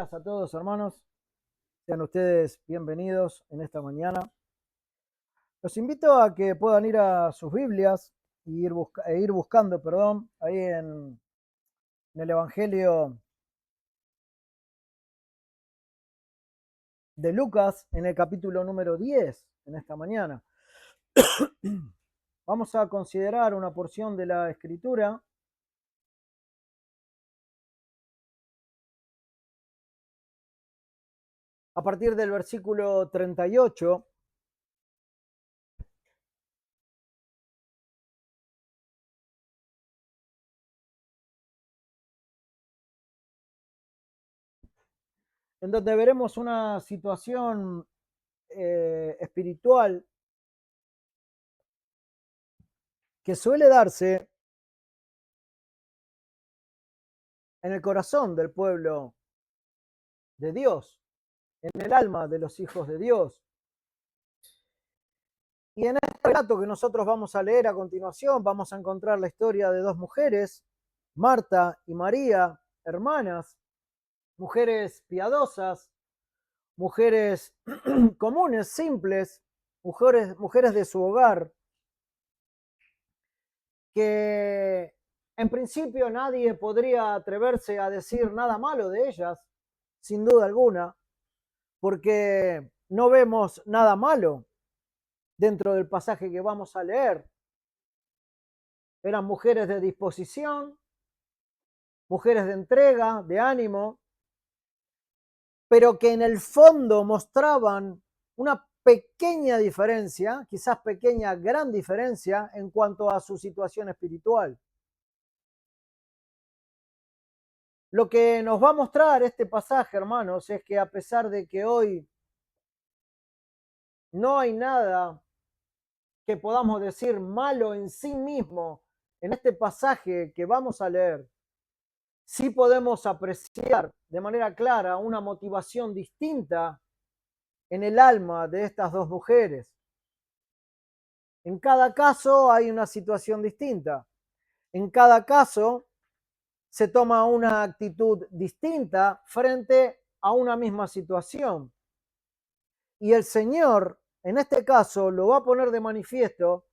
días a todos, hermanos. Sean ustedes bienvenidos en esta mañana. Los invito a que puedan ir a sus Biblias e ir buscando, ahí en el Evangelio de Lucas, en el capítulo número 10, en esta mañana. Vamos a considerar una porción de la Escritura a partir del versículo 38. En donde veremos una situación espiritual que suele darse en el corazón del pueblo de Dios, en el alma de los hijos de Dios. Y en este relato que nosotros vamos a leer a continuación, vamos a encontrar la historia de dos mujeres, Marta y María, hermanas, mujeres piadosas, mujeres comunes, simples, mujeres de su hogar, que en principio nadie podría atreverse a decir nada malo de ellas, sin duda alguna, porque no vemos nada malo dentro del pasaje que vamos a leer. Eran mujeres de disposición, mujeres de entrega, de ánimo, pero que en el fondo mostraban una pequeña diferencia, quizás pequeña, gran diferencia en cuanto a su situación espiritual. Lo que nos va a mostrar este pasaje, hermanos, es que a pesar de que hoy no hay nada que podamos decir malo en sí mismo en este pasaje que vamos a leer, sí podemos apreciar de manera clara una motivación distinta en el alma de estas dos mujeres. En cada caso hay una situación distinta. En cada caso se toma una actitud distinta frente a una misma situación. Y el Señor, en este caso, lo va a poner de manifiesto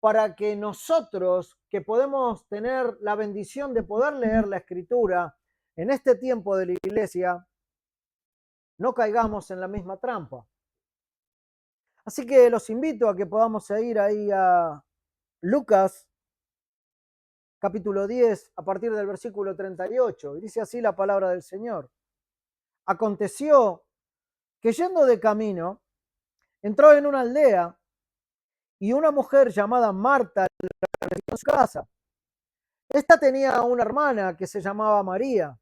para que nosotros, que podemos tener la bendición de poder leer la Escritura en este tiempo de la iglesia, no caigamos en la misma trampa. Así que los invito a que podamos ir ahí a Lucas, capítulo 10, a partir del versículo 38. Y dice así la palabra del Señor. Aconteció que yendo de camino, entró en una aldea y una mujer llamada Marta le recibió en su casa. Esta tenía una hermana que se llamaba María,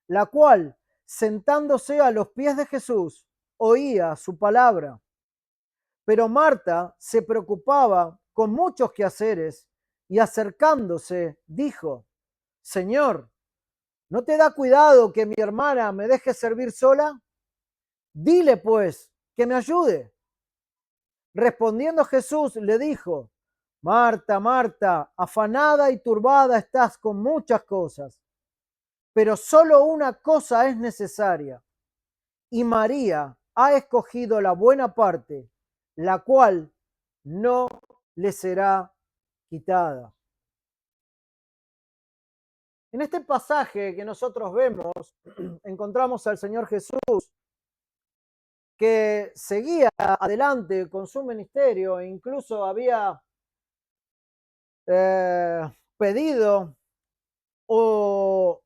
la cual, sentándose a los pies de Jesús, oía su palabra. Pero Marta se preocupaba con muchos quehaceres y acercándose dijo, Señor, ¿no te da cuidado que mi hermana me deje servir sola? Dile pues que me ayude. Respondiendo Jesús le dijo, Marta, Marta, afanada y turbada estás con muchas cosas, pero solo una cosa es necesaria. Y María ha escogido la buena parte, la cual no le será quitada. En este pasaje que nosotros vemos, encontramos al Señor Jesús que seguía adelante con su ministerio e incluso había pedido o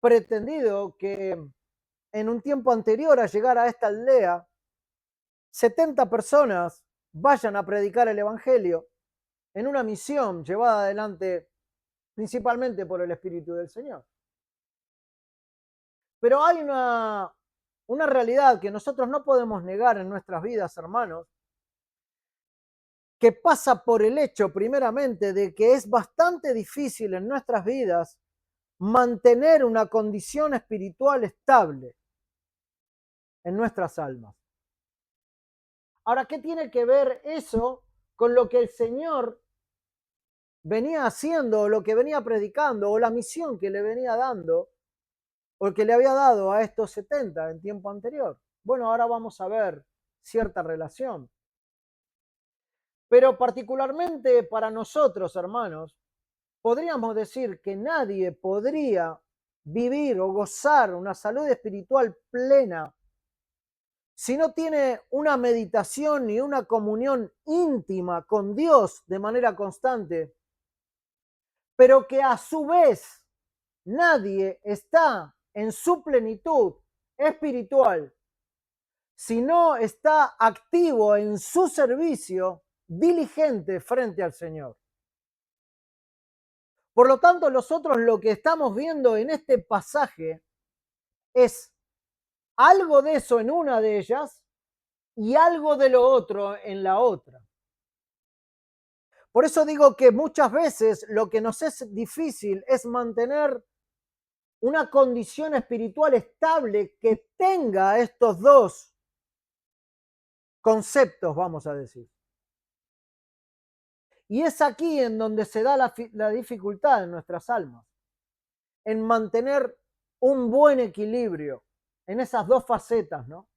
pretendido que en un tiempo anterior a llegar a esta aldea, 70 personas vayan a predicar el Evangelio en una misión llevada adelante principalmente por el Espíritu del Señor. Pero hay una realidad que nosotros no podemos negar en nuestras vidas, hermanos, que pasa por el hecho primeramente de que es bastante difícil en nuestras vidas mantener una condición espiritual estable en nuestras almas. Ahora, ¿qué tiene que ver eso con lo que el Señor venía haciendo, o lo que venía predicando, o la misión que le venía dando o el que le había dado a estos 70 en tiempo anterior. Bueno, ahora vamos a ver cierta relación. Pero particularmente para nosotros, hermanos, podríamos decir que nadie podría vivir o gozar una salud espiritual plena si no tiene una meditación y una comunión íntima con Dios de manera constante, pero que a su vez nadie está en su plenitud espiritual si no está activo en su servicio diligente frente al Señor. Por lo tanto, nosotros lo que estamos viendo en este pasaje es algo de eso en una de ellas y algo de lo otro en la otra. Por eso digo que muchas veces lo que nos es difícil es mantener una condición espiritual estable que tenga estos dos conceptos, vamos a decir. Y es aquí en donde se da la dificultad en nuestras almas, en mantener un buen equilibrio en esas dos facetas, ¿no?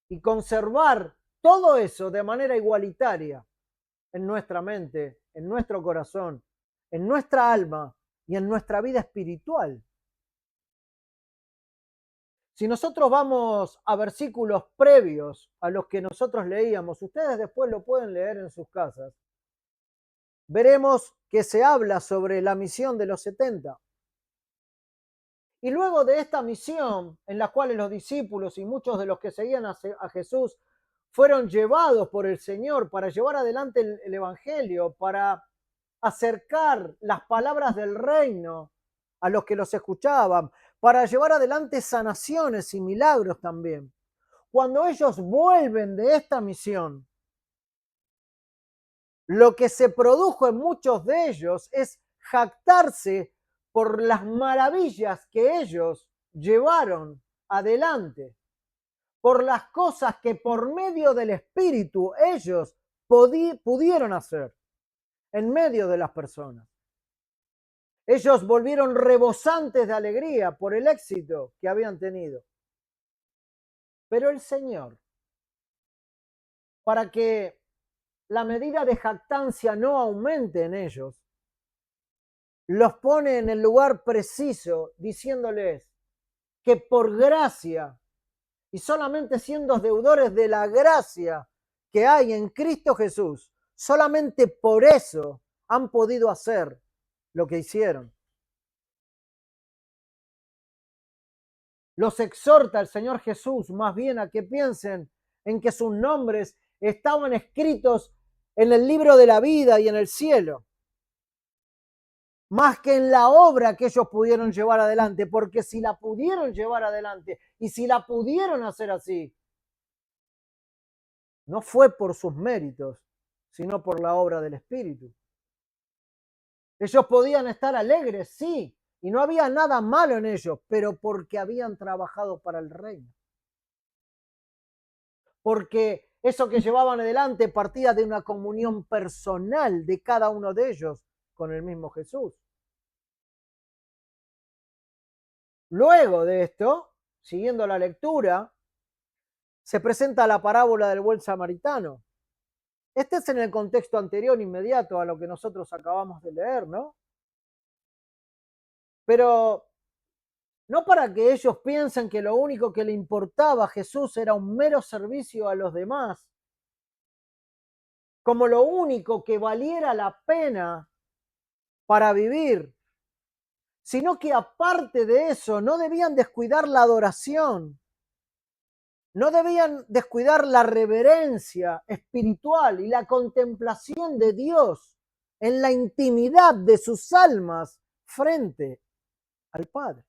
Y conservar todo eso de manera igualitaria en nuestra mente, en nuestro corazón, en nuestra alma y en nuestra vida espiritual. Si nosotros vamos a versículos previos a los que nosotros leíamos, ustedes después lo pueden leer en sus casas, veremos que se habla sobre la misión de los 70. Y luego de esta misión, en la cual los discípulos y muchos de los que seguían a Jesús fueron llevados por el Señor para llevar adelante el Evangelio, para acercar las palabras del reino a los que los escuchaban, para llevar adelante sanaciones y milagros también. Cuando ellos vuelven de esta misión, lo que se produjo en muchos de ellos es jactarse por las maravillas que ellos llevaron adelante, por las cosas que por medio del Espíritu ellos pudieron hacer en medio de las personas. Ellos volvieron rebosantes de alegría por el éxito que habían tenido. Pero el Señor, para que la medida de jactancia no aumente en ellos, los pone en el lugar preciso, diciéndoles que por gracia, y solamente siendo deudores de la gracia que hay en Cristo Jesús, solamente por eso han podido hacer lo que hicieron. Los exhorta el Señor Jesús más bien a que piensen en que sus nombres estaban escritos en el libro de la vida y en el cielo, más que en la obra que ellos pudieron llevar adelante, porque si la pudieron llevar adelante y si la pudieron hacer así, no fue por sus méritos, sino por la obra del Espíritu. Ellos podían estar alegres, sí, y no había nada malo en ellos, pero porque habían trabajado para el reino. Porque eso que llevaban adelante partía de una comunión personal de cada uno de ellos con el mismo Jesús. Luego de esto, siguiendo la lectura, se presenta la parábola del buen samaritano. Este es en el contexto anterior, inmediato a lo que nosotros acabamos de leer, ¿no? Pero no para que ellos piensen que lo único que le importaba a Jesús era un mero servicio a los demás, como lo único que valiera la pena para vivir, sino que aparte de eso no debían descuidar la adoración, no debían descuidar la reverencia espiritual y la contemplación de Dios en la intimidad de sus almas frente al Padre.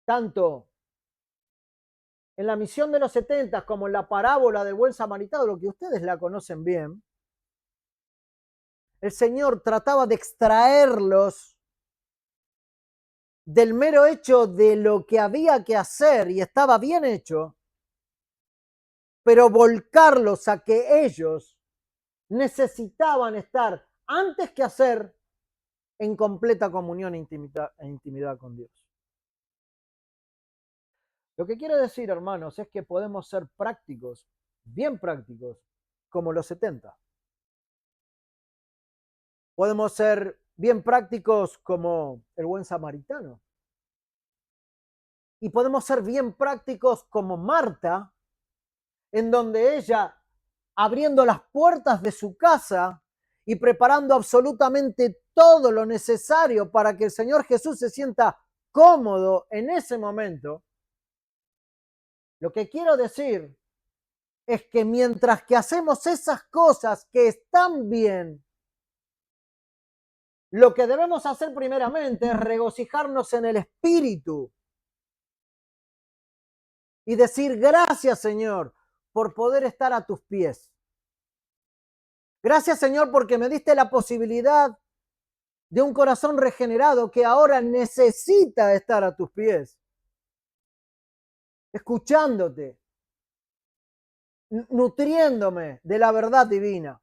Tanto en la misión de los 70 como en la parábola del buen samaritano, lo que ustedes la conocen bien, el Señor trataba de extraerlos del mero hecho de lo que había que hacer y estaba bien hecho, pero volcarlos a que ellos necesitaban estar, antes que hacer, en completa comunión e intimidad con Dios. Lo que quiero decir, hermanos, es que podemos ser prácticos, bien prácticos, como los 70. Podemos ser bien prácticos como el buen samaritano. Y podemos ser bien prácticos como Marta, en donde ella, abriendo las puertas de su casa y preparando absolutamente todo lo necesario para que el Señor Jesús se sienta cómodo en ese momento, lo que quiero decir es que mientras que hacemos esas cosas que están bien, lo que debemos hacer primeramente es regocijarnos en el Espíritu y decir gracias, Señor, por poder estar a tus pies. Gracias, Señor, porque me diste la posibilidad de un corazón regenerado que ahora necesita estar a tus pies, escuchándote, nutriéndome de la verdad divina.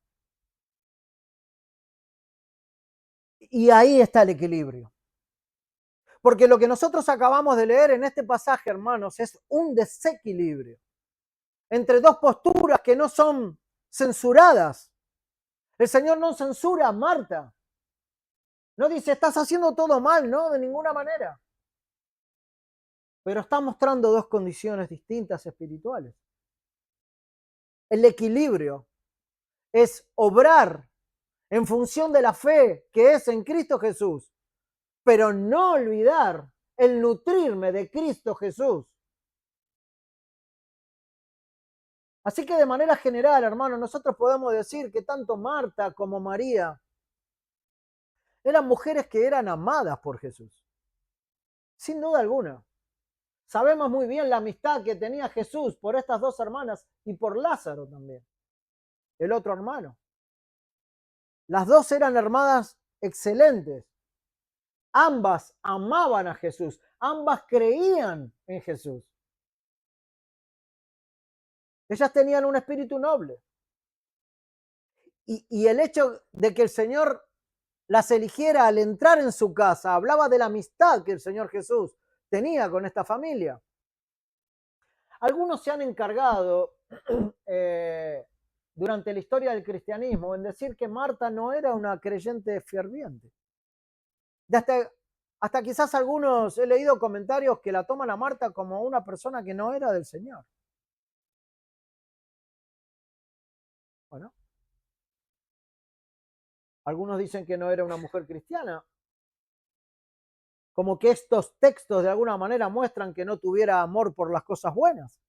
Y ahí está el equilibrio. Porque lo que nosotros acabamos de leer en este pasaje, hermanos, es un desequilibrio entre dos posturas que no son censuradas. El Señor no censura a Marta. No dice, estás haciendo todo mal, no, de ninguna manera. Pero está mostrando dos condiciones distintas espirituales. El equilibrio es obrar en función de la fe que es en Cristo Jesús, pero no olvidar el nutrirme de Cristo Jesús. Así que de manera general, hermano, nosotros podemos decir que tanto Marta como María eran mujeres que eran amadas por Jesús. Sin duda alguna. Sabemos muy bien la amistad que tenía Jesús por estas dos hermanas y por Lázaro también, el otro hermano. Las dos eran hermanas excelentes. Ambas amaban a Jesús. Ambas creían en Jesús. Ellas tenían un espíritu noble. Y el hecho de que el Señor las eligiera al entrar en su casa hablaba de la amistad que el Señor Jesús tenía con esta familia. Algunos se han encargado durante la historia del cristianismo en decir que Marta no era una creyente ferviente. Hasta quizás algunos, he leído comentarios que la toman a Marta como una persona que no era del Señor. Bueno, algunos dicen que no era una mujer cristiana, como que estos textos de alguna manera muestran que no tuviera amor por las cosas buenas.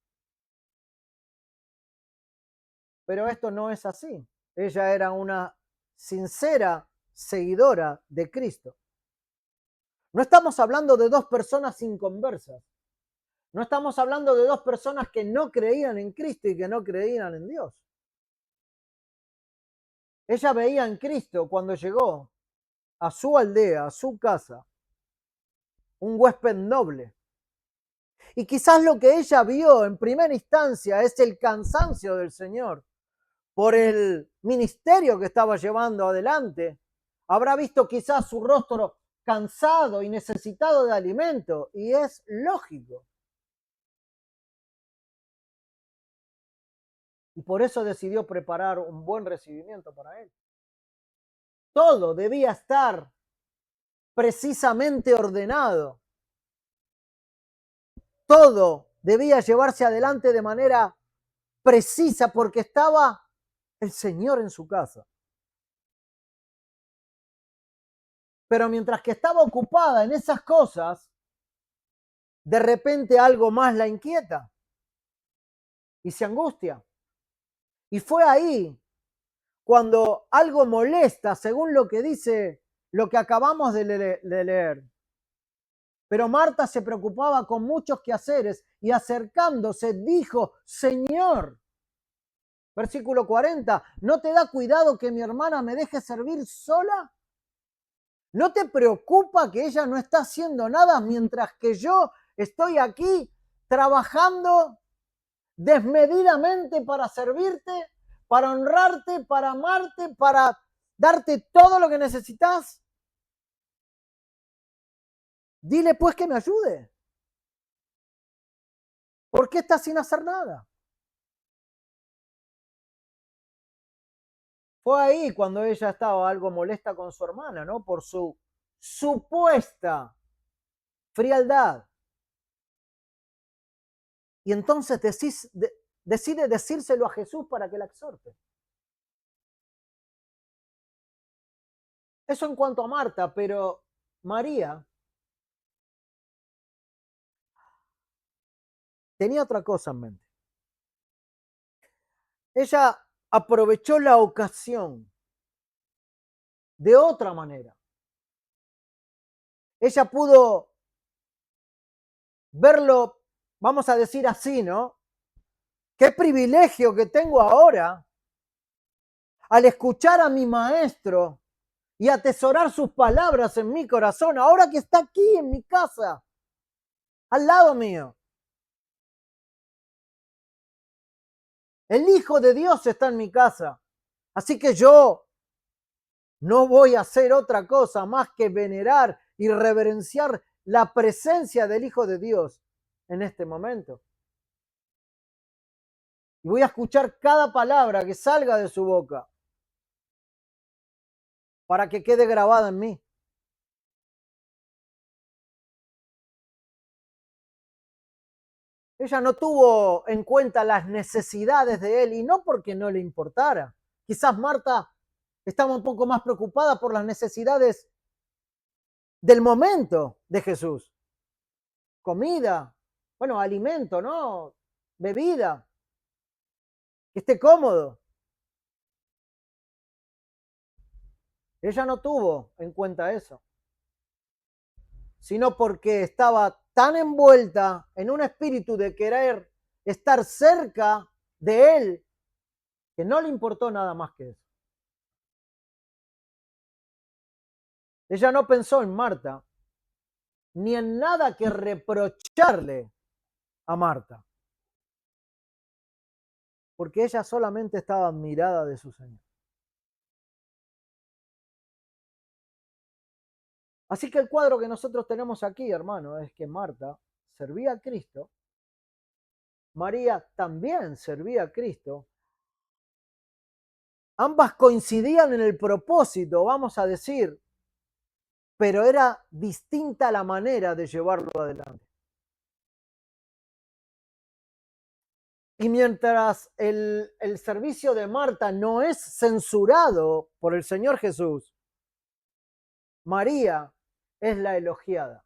Pero esto no es así. Ella era una sincera seguidora de Cristo. No estamos hablando de dos personas inconversas. No estamos hablando de dos personas que no creían en Cristo y que no creían en Dios. Ella veía en Cristo cuando llegó a su aldea, a su casa, un huésped noble. Y quizás lo que ella vio en primera instancia es el cansancio del Señor por el ministerio que estaba llevando adelante. Habrá visto quizás su rostro cansado y necesitado de alimento, y es lógico. Y por eso decidió preparar un buen recibimiento para él. Todo debía estar precisamente ordenado. Todo debía llevarse adelante de manera precisa porque estaba el Señor en su casa. Pero mientras que estaba ocupada en esas cosas, de repente algo más la inquieta y se angustia. Y fue ahí cuando algo molesta, según lo que dice, lo que acabamos de leer. Pero Marta se preocupaba con muchos quehaceres y acercándose dijo, Señor, versículo 40, ¿no te da cuidado que mi hermana me deje servir sola? ¿No te preocupa que ella no está haciendo nada mientras que yo estoy aquí trabajando desmedidamente para servirte, para honrarte, para amarte, para darte todo lo que necesitas? Dile pues que me ayude. ¿Por qué está sin hacer nada? Fue ahí cuando ella estaba algo molesta con su hermana, ¿no? Por su supuesta frialdad. Y entonces decide decírselo a Jesús para que la exhorte. Eso en cuanto a Marta, pero María tenía otra cosa en mente. Ella aprovechó la ocasión de otra manera. Ella pudo verlo, vamos a decir así, ¿no? Qué privilegio que tengo ahora al escuchar a mi maestro y atesorar sus palabras en mi corazón, ahora que está aquí en mi casa, al lado mío. El Hijo de Dios está en mi casa. Así que yo no voy a hacer otra cosa más que venerar y reverenciar la presencia del Hijo de Dios en este momento. Y voy a escuchar cada palabra que salga de su boca para que quede grabada en mí. Ella no tuvo en cuenta las necesidades de él y no porque no le importara. Quizás Marta estaba un poco más preocupada por las necesidades del momento de Jesús. Comida, bueno, alimento, ¿no? Bebida, que esté cómodo. Ella no tuvo en cuenta eso, sino porque estaba tan envuelta en un espíritu de querer estar cerca de él que no le importó nada más que eso. Ella no pensó en Marta, ni en nada que reprocharle a Marta, porque ella solamente estaba admirada de su Señor. Así que el cuadro que nosotros tenemos aquí, hermano, es que Marta servía a Cristo, María también servía a Cristo, ambas coincidían en el propósito, vamos a decir, pero era distinta la manera de llevarlo adelante. Y mientras el servicio de Marta no es censurado por el Señor Jesús, María es la elogiada.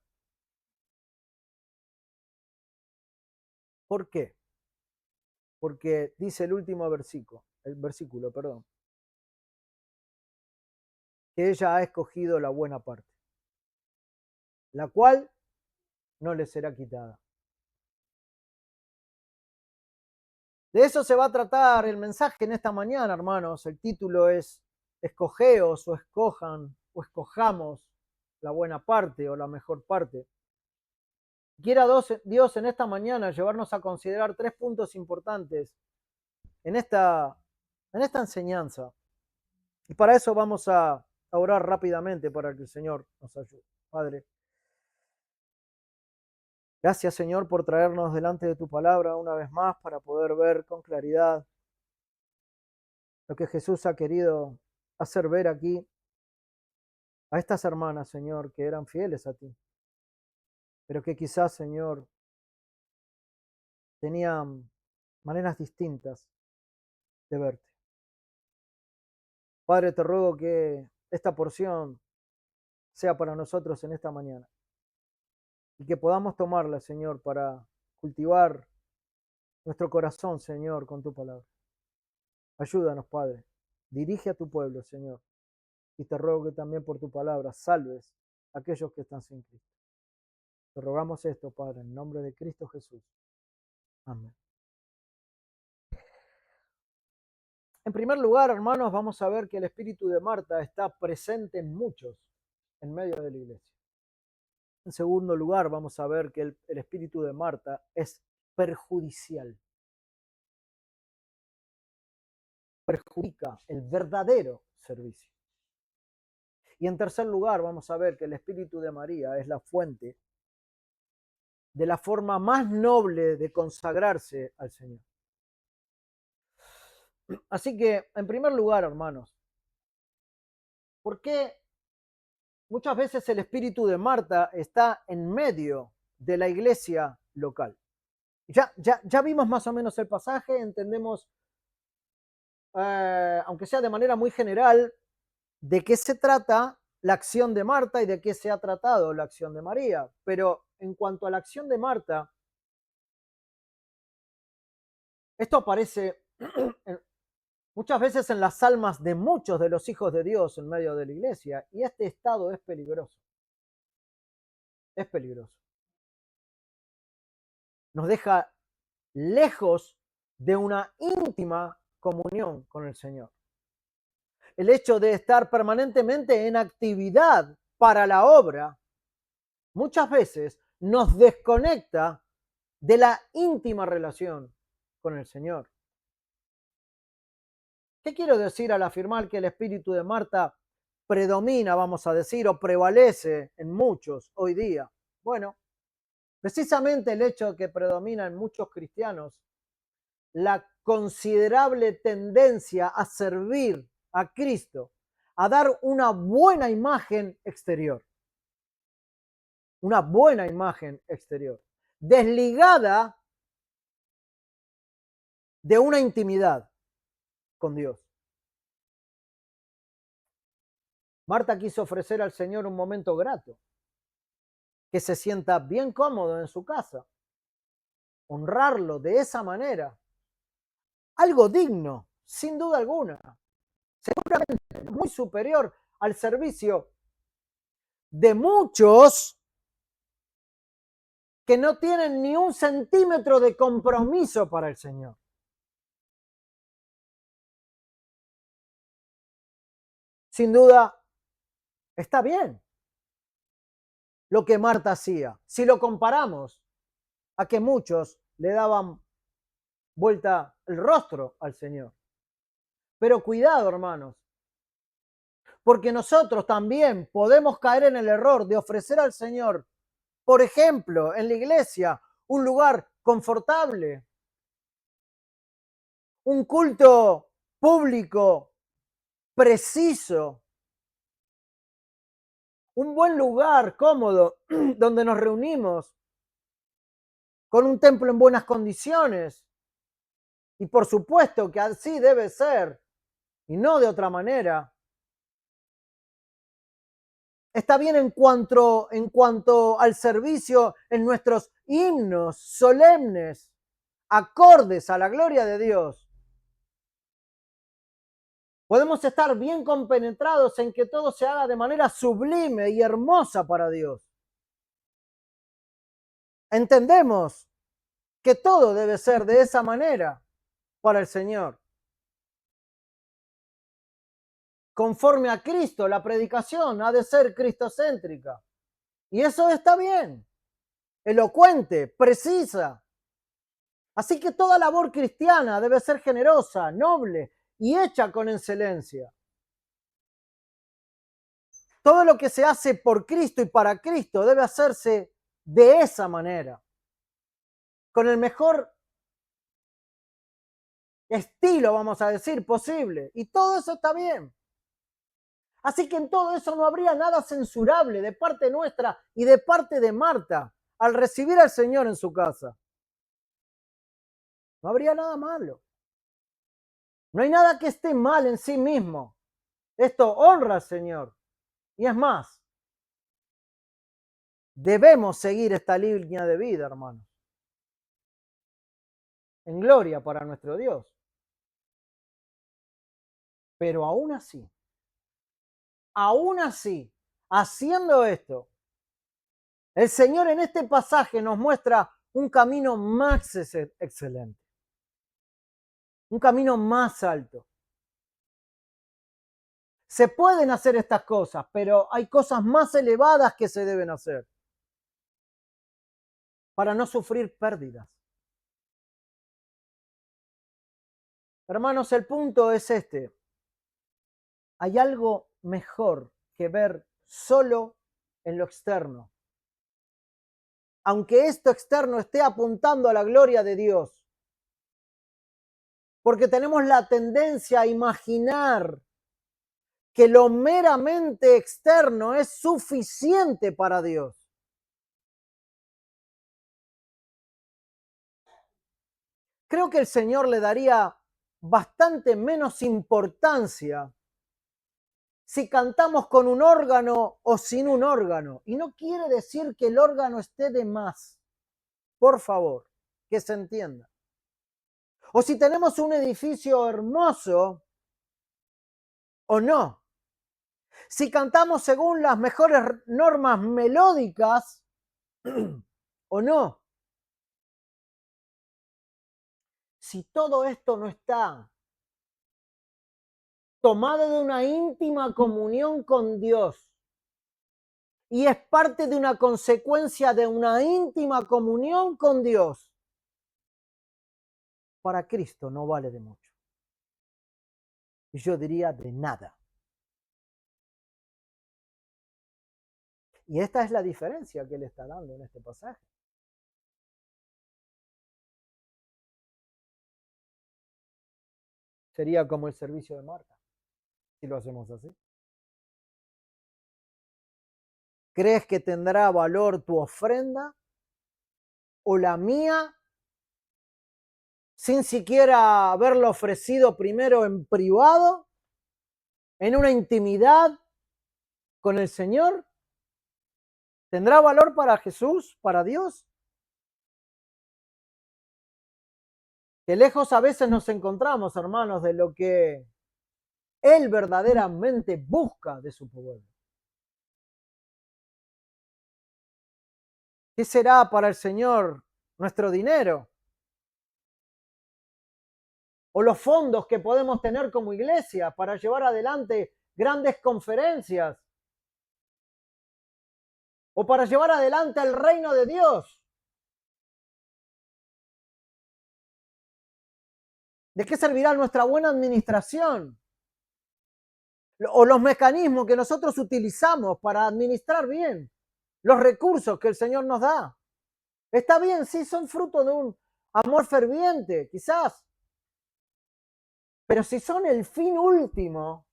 ¿Por qué? Porque dice el versículo, perdón, que ella ha escogido la buena parte, la cual no le será quitada. De eso se va a tratar el mensaje en esta mañana, hermanos. El título es Escogeos o escojan o escojamos la buena parte o la mejor parte. Quiera Dios en esta mañana llevarnos a considerar 3 puntos importantes en esta enseñanza. Y para eso vamos a orar rápidamente para que el Señor nos ayude. Padre, gracias Señor por traernos delante de tu palabra una vez más para poder ver con claridad lo que Jesús ha querido hacer ver aquí a estas hermanas, Señor, que eran fieles a ti, pero que quizás, Señor, tenían maneras distintas de verte. Padre, te ruego que esta porción sea para nosotros en esta mañana y que podamos tomarla, Señor, para cultivar nuestro corazón, Señor, con tu palabra. Ayúdanos, Padre. Dirige a tu pueblo, Señor. Y te ruego que también por tu palabra salves a aquellos que están sin Cristo. Te rogamos esto, Padre, en nombre de Cristo Jesús. Amén. En primer lugar, hermanos, vamos a ver que el espíritu de Marta está presente en muchos en medio de la iglesia. En segundo lugar, vamos a ver que el espíritu de Marta es perjudicial. Perjudica el verdadero servicio. Y en tercer lugar, vamos a ver que el espíritu de María es la fuente de la forma más noble de consagrarse al Señor. Así que, en primer lugar, hermanos, ¿por qué muchas veces el espíritu de Marta está en medio de la iglesia local? Ya vimos más o menos el pasaje, entendemos, aunque sea de manera muy general, de qué se trata la acción de Marta y de qué se ha tratado la acción de María. Pero en cuanto a la acción de Marta, esto aparece muchas veces en las almas de muchos de los hijos de Dios en medio de la iglesia, y este estado es peligroso. Es peligroso. Nos deja lejos de una íntima comunión con el Señor. El hecho de estar permanentemente en actividad para la obra, muchas veces nos desconecta de la íntima relación con el Señor. ¿Qué quiero decir al afirmar que el espíritu de Marta predomina, vamos a decir, o prevalece en muchos hoy día? Bueno, precisamente el hecho de que predomina en muchos cristianos la considerable tendencia a servir a Cristo, a dar una buena imagen exterior. Una buena imagen exterior, desligada de una intimidad con Dios. Marta quiso ofrecer al Señor un momento grato, que se sienta bien cómodo en su casa, honrarlo de esa manera, algo digno, sin duda alguna, seguramente muy superior al servicio de muchos que no tienen ni un centímetro de compromiso para el Señor. Sin duda, está bien lo que Marta hacía. Si lo comparamos a que muchos le daban vuelta el rostro al Señor. Pero cuidado, hermanos, porque nosotros también podemos caer en el error de ofrecer al Señor, por ejemplo, en la iglesia, un lugar confortable, un culto público preciso, un buen lugar cómodo donde nos reunimos, con un templo en buenas condiciones. Y por supuesto que así debe ser, y no de otra manera. Está bien en cuanto al servicio en nuestros himnos solemnes, acordes a la gloria de Dios. Podemos estar bien compenetrados en que todo se haga de manera sublime y hermosa para Dios. Entendemos que todo debe ser de esa manera para el Señor. Conforme a Cristo, la predicación ha de ser cristocéntrica. Y eso está bien, elocuente, precisa. Así que toda labor cristiana debe ser generosa, noble y hecha con excelencia. Todo lo que se hace por Cristo y para Cristo debe hacerse de esa manera, con el mejor estilo, vamos a decir, posible. Y todo eso está bien. Así que en todo eso no habría nada censurable de parte nuestra y de parte de Marta al recibir al Señor en su casa. No habría nada malo. No hay nada que esté mal en sí mismo. Esto honra al Señor. Y es más, debemos seguir esta línea de vida, hermanos. En gloria para nuestro Dios. Pero aún así, haciendo esto, el Señor en este pasaje nos muestra un camino más excelente. Un camino más alto. Se pueden hacer estas cosas, pero hay cosas más elevadas que se deben hacer para no sufrir pérdidas. Hermanos, el punto es este. Hay algo mejor que ver solo en lo externo. Aunque esto externo esté apuntando a la gloria de Dios. Porque tenemos la tendencia a imaginar que lo meramente externo es suficiente para Dios. Creo que el Señor le daría bastante menos importancia si cantamos con un órgano o sin un órgano. Y no quiere decir que el órgano esté de más. Por favor, que se entienda. O si tenemos un edificio hermoso o no. Si cantamos según las mejores normas melódicas o no. Si todo esto no está tomado de una íntima comunión con Dios y es parte de una consecuencia de una íntima comunión con Dios, para Cristo no vale de mucho. Y yo diría de nada. Y esta es la diferencia que él está dando en este pasaje. Sería como el servicio de Marta, si lo hacemos así. ¿Crees que tendrá valor tu ofrenda o la mía sin siquiera haberlo ofrecido primero en privado, en una intimidad con el Señor? ¿Tendrá valor para Jesús, para Dios? Que lejos a veces nos encontramos, hermanos, de lo que Él verdaderamente busca de su pueblo. ¿Qué será para el Señor nuestro dinero? O los fondos que podemos tener como iglesia para llevar adelante grandes conferencias. O para llevar adelante el reino de Dios. ¿De qué servirá nuestra buena administración? O los mecanismos que nosotros utilizamos para administrar bien los recursos que el Señor nos da. Está bien, sí, son fruto de un amor ferviente, quizás. Pero si son el fin último,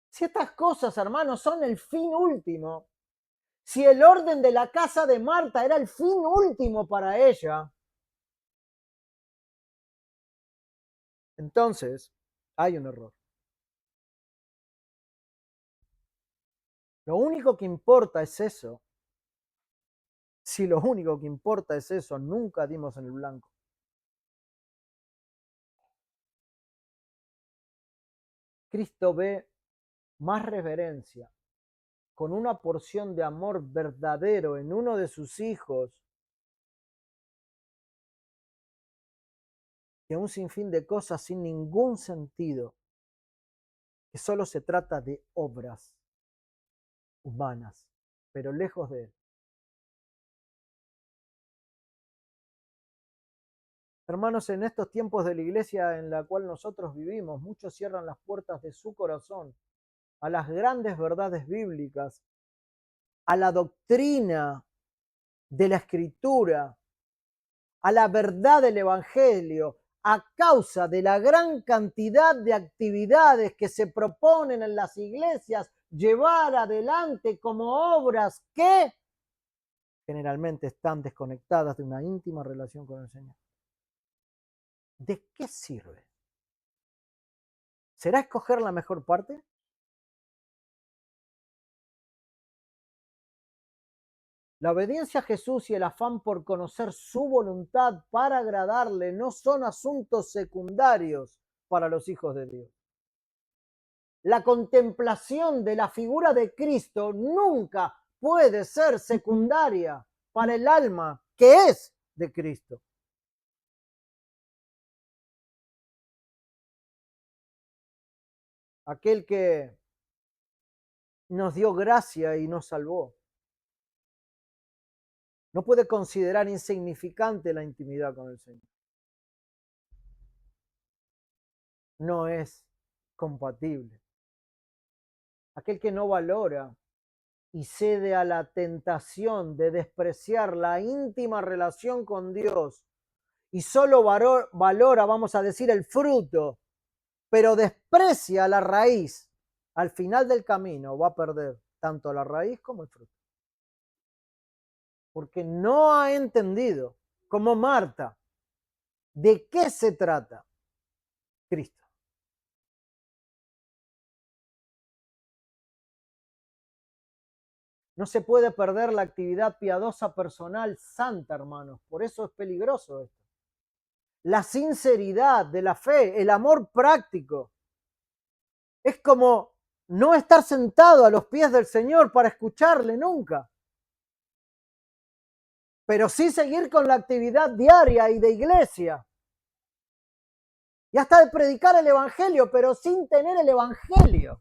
si estas cosas, hermanos, son el fin último, si el orden de la casa de Marta era el fin último para ella, entonces hay un error. Lo único que importa es eso. Si lo único que importa es eso, nunca dimos en el blanco. Cristo ve más reverencia con una porción de amor verdadero en uno de sus hijos que un sinfín de cosas sin ningún sentido, que solo se trata de obras humanas, pero lejos de él. Hermanos, en estos tiempos de la iglesia en la cual nosotros vivimos, muchos cierran las puertas de su corazón a las grandes verdades bíblicas, a la doctrina de la Escritura, a la verdad del Evangelio, a causa de la gran cantidad de actividades que se proponen en las iglesias llevar adelante como obras que generalmente están desconectadas de una íntima relación con el Señor. ¿De qué sirve? ¿Será escoger la mejor parte? La obediencia a Jesús y el afán por conocer su voluntad para agradarle no son asuntos secundarios para los hijos de Dios. La contemplación de la figura de Cristo nunca puede ser secundaria para el alma que es de Cristo. Aquel que nos dio gracia y nos salvó. No puede considerar insignificante la intimidad con el Señor. No es compatible. aquel que no valora y cede a la tentación de despreciar la íntima relación con Dios y solo valora, vamos a decir, el fruto, pero desprecia la raíz, al final del camino va a perder tanto la raíz como el fruto. Porque no ha entendido, como Marta, de qué se trata Cristo. No se puede perder la actividad piadosa personal santa, hermanos. Por eso es peligroso esto. La sinceridad de la fe, el amor práctico. Es como no estar sentado a los pies del Señor para escucharle nunca. Pero sí seguir con la actividad diaria y de iglesia. Y hasta de predicar el Evangelio, pero sin tener el Evangelio.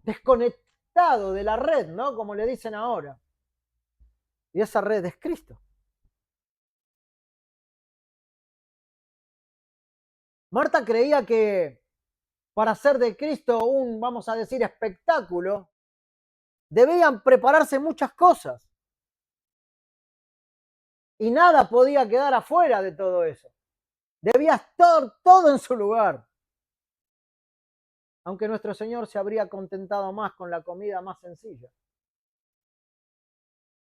Desconectado de la red, ¿no? Como le dicen ahora. Y esa red es Cristo. Marta creía que para hacer de Cristo un, vamos a decir, espectáculo, debían prepararse muchas cosas. Y nada podía quedar afuera de todo eso. Debía estar todo en su lugar. Aunque nuestro Señor se habría contentado más con la comida más sencilla.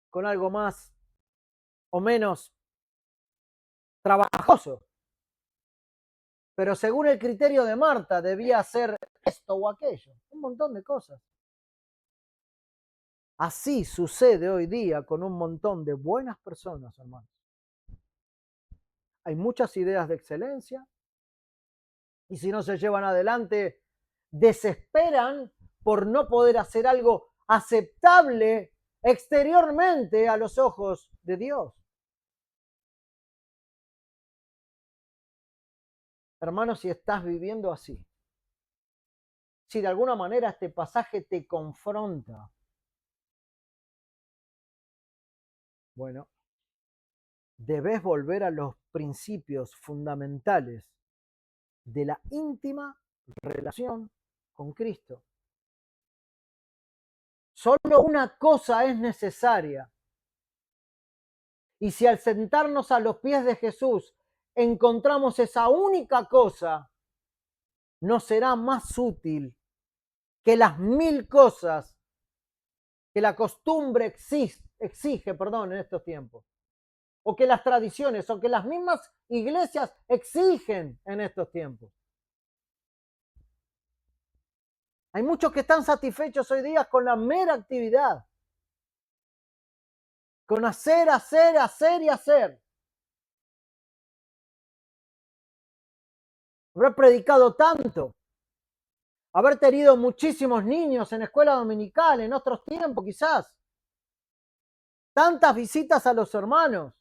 Con algo más o menos trabajoso. Pero según el criterio de Marta, debía hacer esto o aquello. Un montón de cosas. Así sucede hoy día con un montón de buenas personas, hermanos. Hay muchas ideas de excelencia y si no se llevan adelante, desesperan por no poder hacer algo aceptable exteriormente a los ojos de Dios. Hermanos, si estás viviendo así, si de alguna manera este pasaje te confronta, bueno, debes volver a los principios fundamentales de la íntima relación con Cristo. Solo una cosa es necesaria. Y si al sentarnos a los pies de Jesús encontramos esa única cosa, nos será más útil que las 1000 cosas que la costumbre exige en estos tiempos. O que las tradiciones, o que las mismas iglesias exigen en estos tiempos. Hay muchos que están satisfechos hoy día con la mera actividad. Con hacer y hacer. Haber predicado tanto. Haber tenido muchísimos niños en escuela dominical, en otros tiempos quizás. Tantas visitas a los hermanos.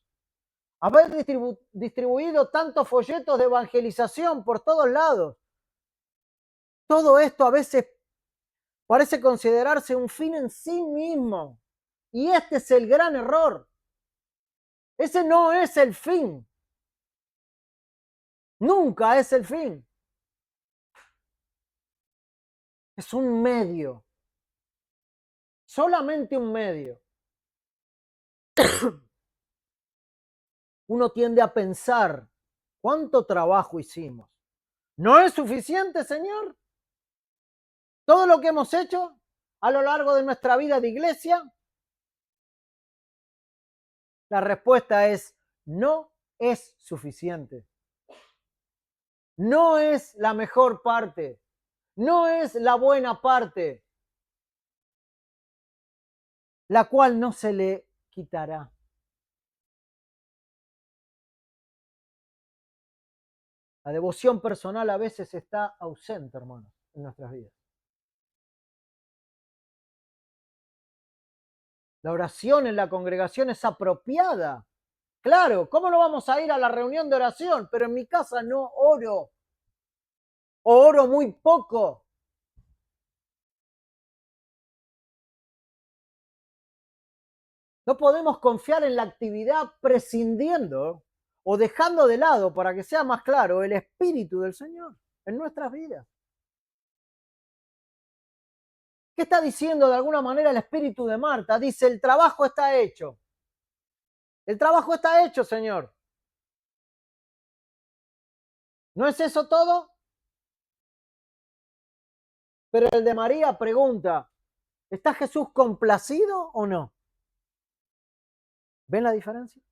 Haber distribuido tantos folletos de evangelización por todos lados. Todo esto a veces parece considerarse un fin en sí mismo. Y este es el gran error. Ese no es el fin. Nunca es el fin. Es un medio. Solamente un medio. Uno tiende a pensar, ¿cuánto trabajo hicimos? ¿No es suficiente, Señor? ¿Todo lo que hemos hecho a lo largo de nuestra vida de iglesia? La respuesta es, no es suficiente. No es la mejor parte. No es la buena parte, la cual no se le quitará. La devoción personal a veces está ausente, hermanos, en nuestras vidas. La oración en la congregación es apropiada. Claro, ¿cómo no vamos a ir a la reunión de oración? Pero en mi casa no oro. O oro muy poco. No podemos confiar en la actividad prescindiendo o dejando de lado, para que sea más claro, el Espíritu del Señor en nuestras vidas. ¿Qué está diciendo de alguna manera el espíritu de Marta? Dice, el trabajo está hecho. El trabajo está hecho, Señor. ¿No es eso todo? Pero el de María pregunta, ¿está Jesús complacido o no? ¿Ven la diferencia?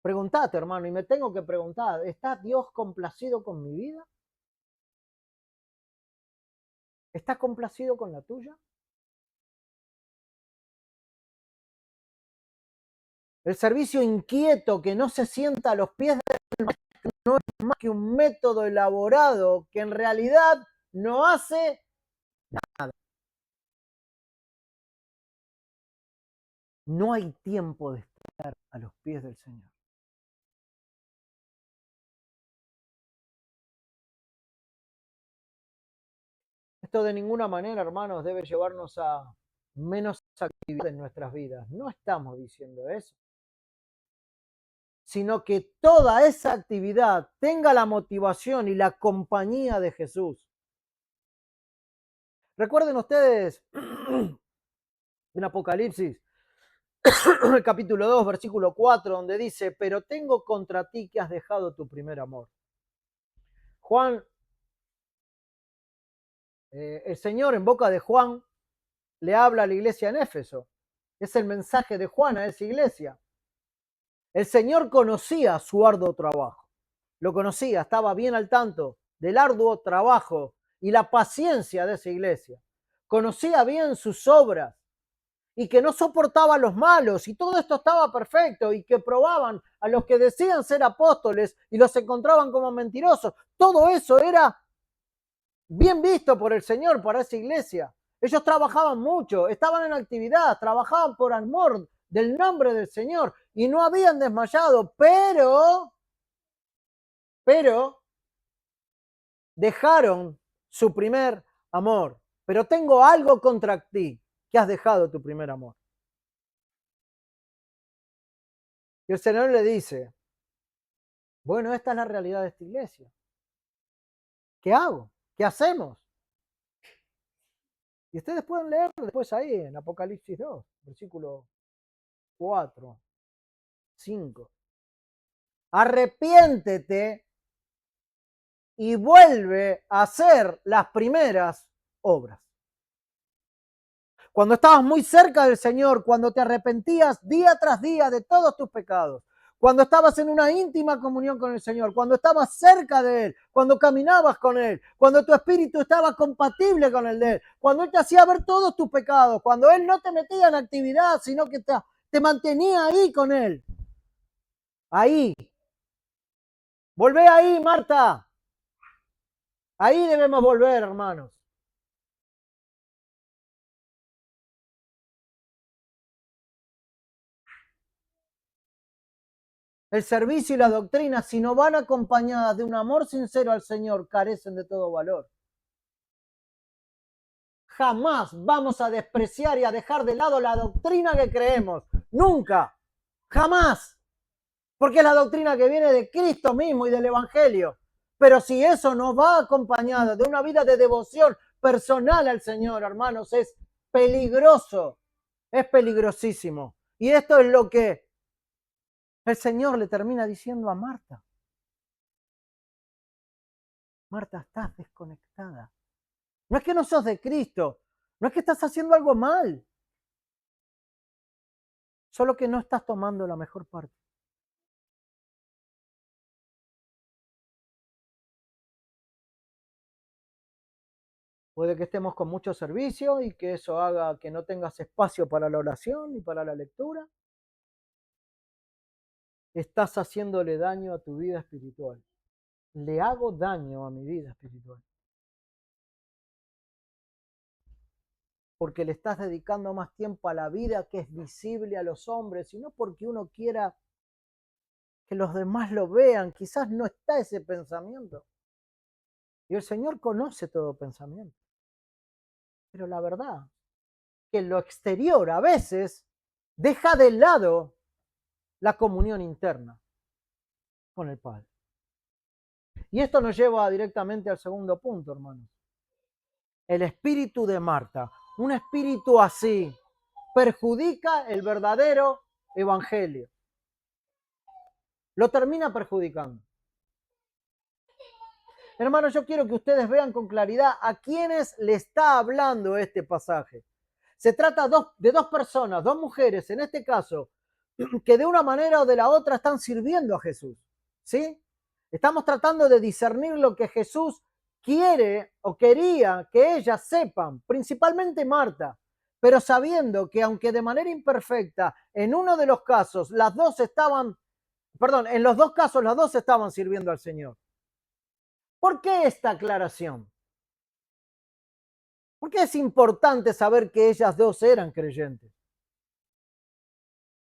Preguntate, hermano, y me tengo que preguntar, ¿está Dios complacido con mi vida? ¿Está complacido con la tuya? El servicio inquieto que no se sienta a los pies del maestro no es más que un método elaborado que en realidad no hace nada. No hay tiempo de estar a los pies del Señor. Esto de ninguna manera, hermanos, debe llevarnos a menos actividad en nuestras vidas. No estamos diciendo eso. Sino que toda esa actividad tenga la motivación y la compañía de Jesús. Recuerden ustedes en Apocalipsis, capítulo 2, versículo 4, donde dice, pero tengo contra ti que has dejado tu primer amor. Juan, el Señor en boca de Juan le habla a la iglesia en Éfeso. Es el mensaje de Juan a esa iglesia. El Señor conocía su arduo trabajo. Lo conocía, estaba bien al tanto del arduo trabajo y la paciencia de esa iglesia. Conocía bien sus obras y que no soportaba a los malos y todo esto estaba perfecto y que probaban a los que decían ser apóstoles y los encontraban como mentirosos. Todo eso era bien visto por el Señor para esa iglesia. Ellos trabajaban mucho, estaban en actividad, trabajaban por amor del nombre del Señor y no habían desmayado, pero dejaron su primer amor. Pero tengo algo contra ti, que has dejado tu primer amor. Y el Señor le dice, bueno, esta es la realidad de esta iglesia. ¿Qué hago? ¿Qué hacemos? Y ustedes pueden leer después ahí en Apocalipsis 2, versículo 4, 5. Arrepiéntete y vuelve a hacer las primeras obras. Cuando estabas muy cerca del Señor, cuando te arrepentías día tras día de todos tus pecados, cuando estabas en una íntima comunión con el Señor, cuando estabas cerca de Él, cuando caminabas con Él, cuando tu espíritu estaba compatible con el de Él, cuando Él te hacía ver todos tus pecados, cuando Él no te metía en actividad, sino que te mantenía ahí con Él. Ahí. Volvé ahí, Marta. Ahí debemos volver, hermanos. El servicio y la doctrina, si no van acompañadas de un amor sincero al Señor, carecen de todo valor. Jamás vamos a despreciar y a dejar de lado la doctrina que creemos. Nunca. Jamás. Porque es la doctrina que viene de Cristo mismo y del Evangelio. Pero si eso no va acompañado de una vida de devoción personal al Señor, hermanos, es peligroso. Es peligrosísimo. Y esto es lo que el Señor le termina diciendo a Marta. Marta, estás desconectada. No es que no sos de Cristo, no es que estás haciendo algo mal, solo que no estás tomando la mejor parte. Puede que estemos con mucho servicio y que eso haga que no tengas espacio para la oración y para la lectura. Estás haciéndole daño a tu vida espiritual. Le hago daño a mi vida espiritual. Porque le estás dedicando más tiempo a la vida que es visible a los hombres y no porque uno quiera que los demás lo vean. Quizás no está ese pensamiento. Y el Señor conoce todo pensamiento. Pero la verdad, que lo exterior a veces deja de lado la comunión interna con el Padre. Y esto nos lleva directamente al segundo punto, hermanos. el espíritu de Marta, un espíritu así, perjudica el verdadero evangelio. Lo termina perjudicando. Hermanos, yo quiero que ustedes vean con claridad a quiénes le está hablando este pasaje. Se trata de dos personas, dos mujeres, en este caso, que de una manera o de la otra están sirviendo a Jesús. ¿Sí? Estamos tratando de discernir lo que Jesús quiere o quería que ellas sepan, principalmente Marta, pero sabiendo que aunque de manera imperfecta, en uno de los casos las dos estaban, perdón, en los dos casos las dos estaban sirviendo al Señor. ¿Por qué esta aclaración? ¿Por qué es importante saber que ellas dos eran creyentes?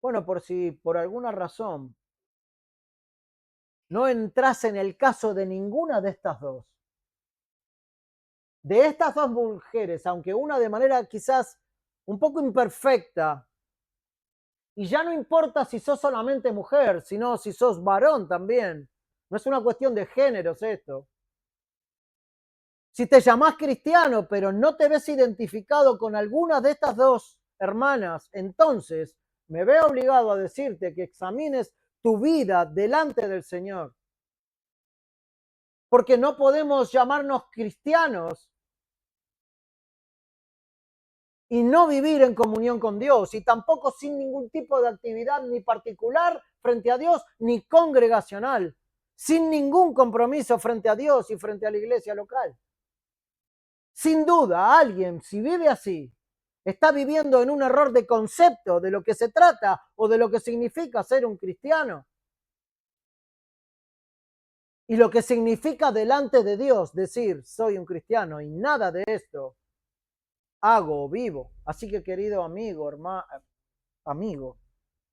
Bueno, por si por alguna razón no entras en el caso de ninguna de estas dos. De estas dos mujeres, aunque una de manera quizás un poco imperfecta, y ya no importa si sos solamente mujer, sino si sos varón también. No es una cuestión de géneros esto. Si te llamás cristiano, pero no te ves identificado con alguna de estas dos hermanas, entonces me veo obligado a decirte que examines tu vida delante del Señor. Porque no podemos llamarnos cristianos y no vivir en comunión con Dios, y tampoco sin ningún tipo de actividad ni particular frente a Dios, ni congregacional, sin ningún compromiso frente a Dios y frente a la iglesia local. Sin duda, alguien, si vive así, está viviendo en un error de concepto de lo que se trata o de lo que significa ser un cristiano. Y lo que significa delante de Dios decir, soy un cristiano, y nada de esto hago o vivo. Así que, querido amigo, amigo,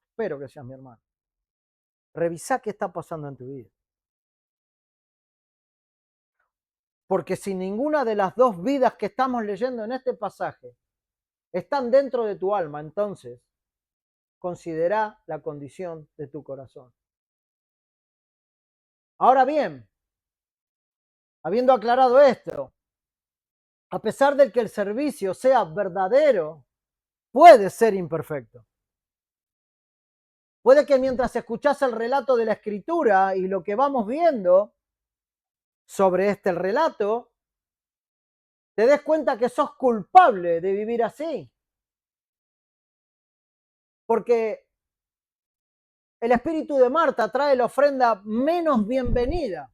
espero que seas mi hermano, revisa qué está pasando en tu vida. Porque si ninguna de las dos vidas que estamos leyendo en este pasaje están dentro de tu alma, entonces considera la condición de tu corazón. Ahora bien, habiendo aclarado esto, a pesar de que el servicio sea verdadero, puede ser imperfecto. Puede que mientras escuchás el relato de la Escritura y lo que vamos viendo sobre este relato, te des cuenta que sos culpable de vivir así. Porque el espíritu de Marta trae la ofrenda menos bienvenida.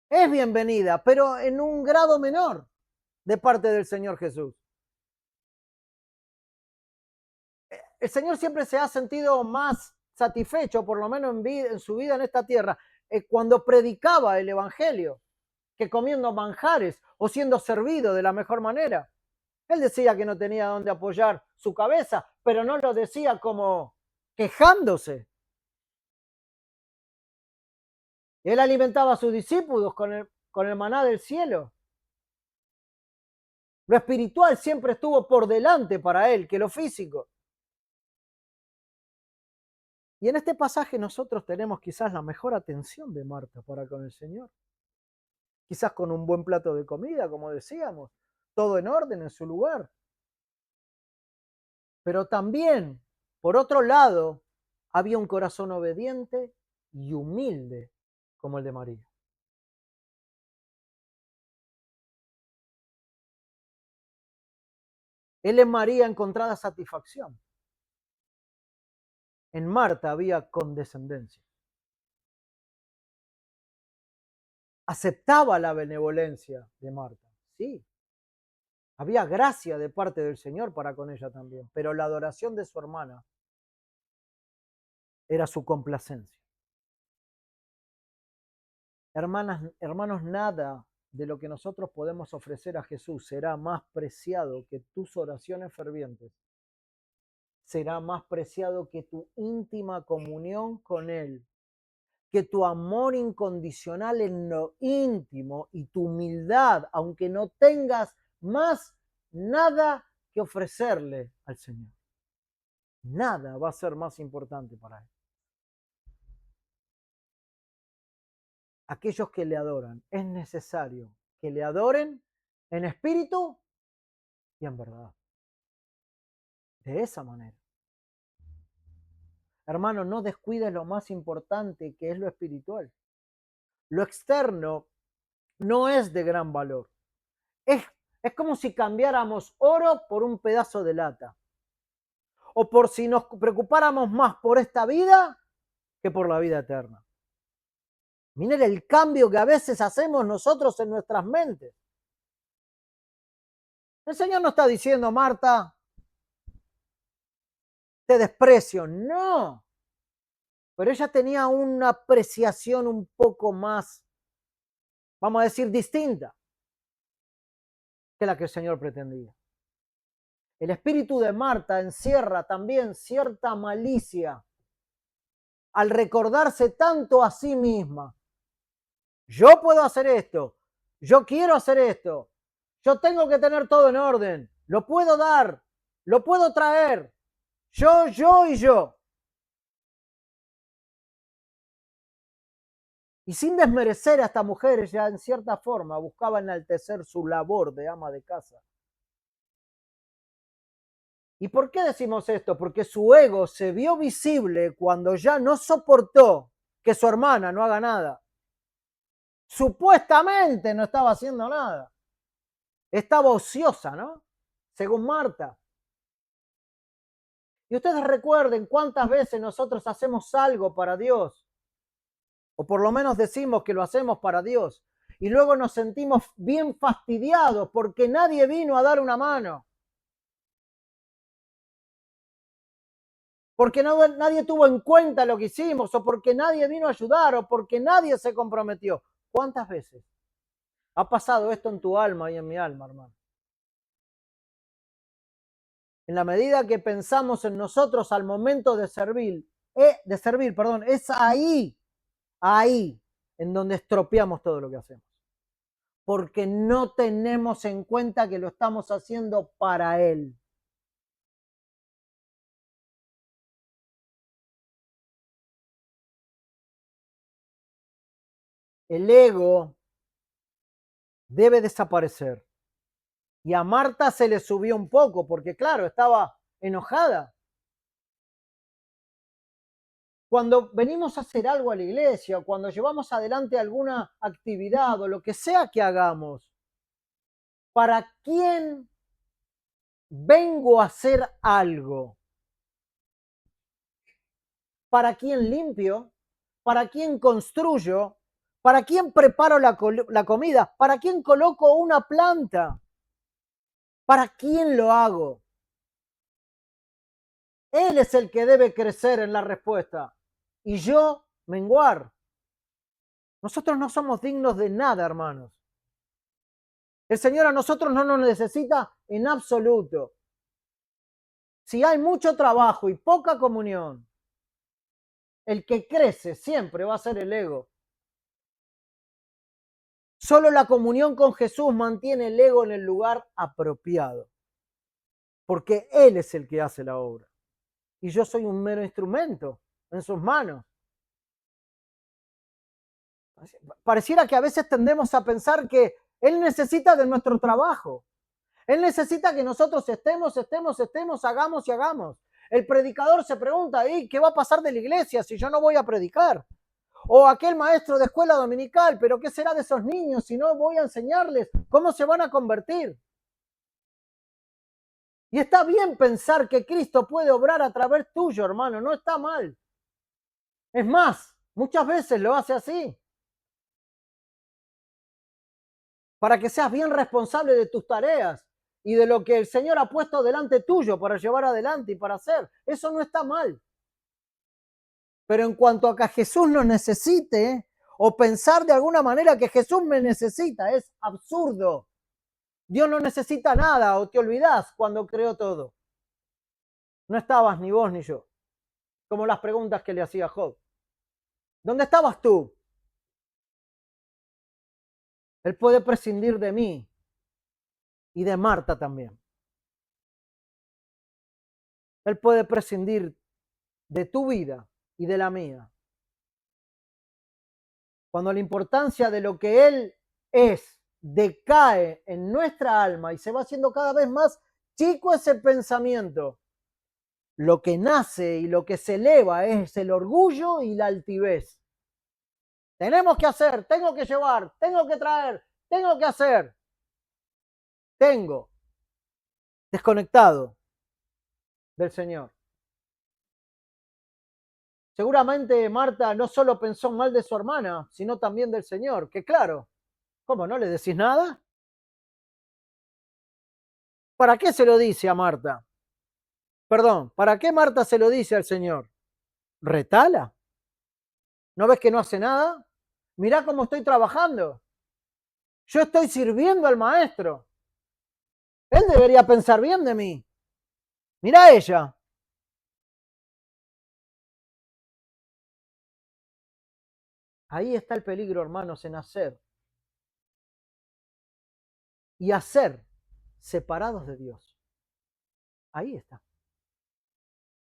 Es bienvenida, pero en un grado menor de parte del Señor Jesús. El Señor siempre se ha sentido más satisfecho, por lo menos en su vida en esta tierra, cuando predicaba el Evangelio, que comiendo manjares o siendo servido de la mejor manera. Él decía que no tenía dónde apoyar su cabeza, pero no lo decía como quejándose. Él alimentaba a sus discípulos con el maná del cielo. Lo espiritual siempre estuvo por delante para él que lo físico. Y en este pasaje nosotros tenemos quizás la mejor atención de Marta para con el Señor. Quizás con un buen plato de comida, como decíamos, todo en orden, en su lugar. Pero también, por otro lado, había un corazón obediente y humilde como el de María. Él en María encontraba satisfacción. En Marta había condescendencia. Aceptaba la benevolencia de Marta, sí. Había gracia de parte del Señor para con ella también, pero la adoración de su hermana era su complacencia. Hermanos, nada de lo que nosotros podemos ofrecer a Jesús será más preciado que tus oraciones fervientes. Será más preciado que tu íntima comunión con Él, que tu amor incondicional en lo íntimo y tu humildad, aunque no tengas más nada que ofrecerle al Señor. Nada va a ser más importante para Él. Aquellos que le adoran, es necesario que le adoren en espíritu y en verdad. De esa manera. Hermano, no descuides lo más importante, que es lo espiritual. Lo externo no es de gran valor. Es como si cambiáramos oro por un pedazo de lata. O por si nos preocupáramos más por esta vida que por la vida eterna. Miren el cambio que a veces hacemos nosotros en nuestras mentes. El Señor no está diciendo, Marta, te desprecio. No. Pero ella tenía una apreciación un poco más, vamos a decir, distinta que la que el Señor pretendía. El espíritu de Marta encierra también cierta malicia al recordarse tanto a sí misma. Yo puedo hacer esto, yo quiero hacer esto, yo tengo que tener todo en orden, lo puedo dar, lo puedo traer, yo y yo. Y sin desmerecer a esta mujer, ella en cierta forma buscaba enaltecer su labor de ama de casa. ¿Y por qué decimos esto? Porque su ego se vio visible cuando ya no soportó que su hermana no haga nada. Supuestamente no estaba haciendo nada. Estaba ociosa, ¿no? Según Marta. Y ustedes recuerden cuántas veces nosotros hacemos algo para Dios, o por lo menos decimos que lo hacemos para Dios, y luego nos sentimos bien fastidiados porque nadie vino a dar una mano. Porque nadie tuvo en cuenta lo que hicimos, o porque nadie vino a ayudar, o porque nadie se comprometió. ¿Cuántas veces ha pasado esto en tu alma y en mi alma, hermano? En la medida que pensamos en nosotros al momento de servir, es ahí en donde estropeamos todo lo que hacemos. Porque no tenemos en cuenta que lo estamos haciendo para Él. El ego debe desaparecer. Y a Marta se le subió un poco, porque claro, estaba enojada. Cuando venimos a hacer algo a la iglesia, cuando llevamos adelante alguna actividad o lo que sea que hagamos, ¿para quién vengo a hacer algo? ¿Para quién limpio? ¿Para quién construyo? ¿Para quién preparo la comida? ¿Para quién coloco una planta? ¿Para quién lo hago? Él es el que debe crecer en la respuesta y yo menguar. Nosotros no somos dignos de nada, hermanos. El Señor a nosotros no nos necesita en absoluto. Si hay mucho trabajo y poca comunión, el que crece siempre va a ser el ego. Solo la comunión con Jesús mantiene el ego en el lugar apropiado, porque Él es el que hace la obra. Y yo soy un mero instrumento en sus manos. Pareciera que a veces tendemos a pensar que Él necesita de nuestro trabajo. Él necesita que nosotros estemos, hagamos y hagamos. El predicador se pregunta, ¿y qué va a pasar de la iglesia si yo no voy a predicar? O aquel maestro de escuela dominical, ¿pero qué será de esos niños si no voy a enseñarles cómo se van a convertir? Y está bien pensar que Cristo puede obrar a través tuyo, hermano, no está mal. Es más, muchas veces lo hace así. Para que seas bien responsable de tus tareas y de lo que el Señor ha puesto delante tuyo para llevar adelante y para hacer. Eso no está mal. Pero en cuanto a que Jesús nos necesite, o pensar de alguna manera que Jesús me necesita, es absurdo. Dios no necesita nada, o te olvidás cuando creó todo. No estabas ni vos ni yo. Como las preguntas que le hacía Job. ¿Dónde estabas tú? Él puede prescindir de mí y de Marta también. Él puede prescindir de tu vida y de la mía. Cuando la importancia de lo que Él es decae en nuestra alma y se va haciendo cada vez más chico ese pensamiento, lo que nace y lo que se eleva es el orgullo y la altivez. Tenemos que hacer, tengo que llevar, tengo que traer, tengo que hacer. Tengo desconectado del Señor. Seguramente Marta no solo pensó mal de su hermana, sino también del Señor, que claro, ¿cómo no le decís nada? ¿Para qué se lo dice a Marta? Perdón, ¿para qué Marta se lo dice al Señor? ¿Retala? ¿No ves que no hace nada? Mirá cómo estoy trabajando. Yo estoy sirviendo al maestro. Él debería pensar bien de mí. Mirá ella. Ahí está el peligro, hermanos, en hacer y hacer separados de Dios. Ahí está.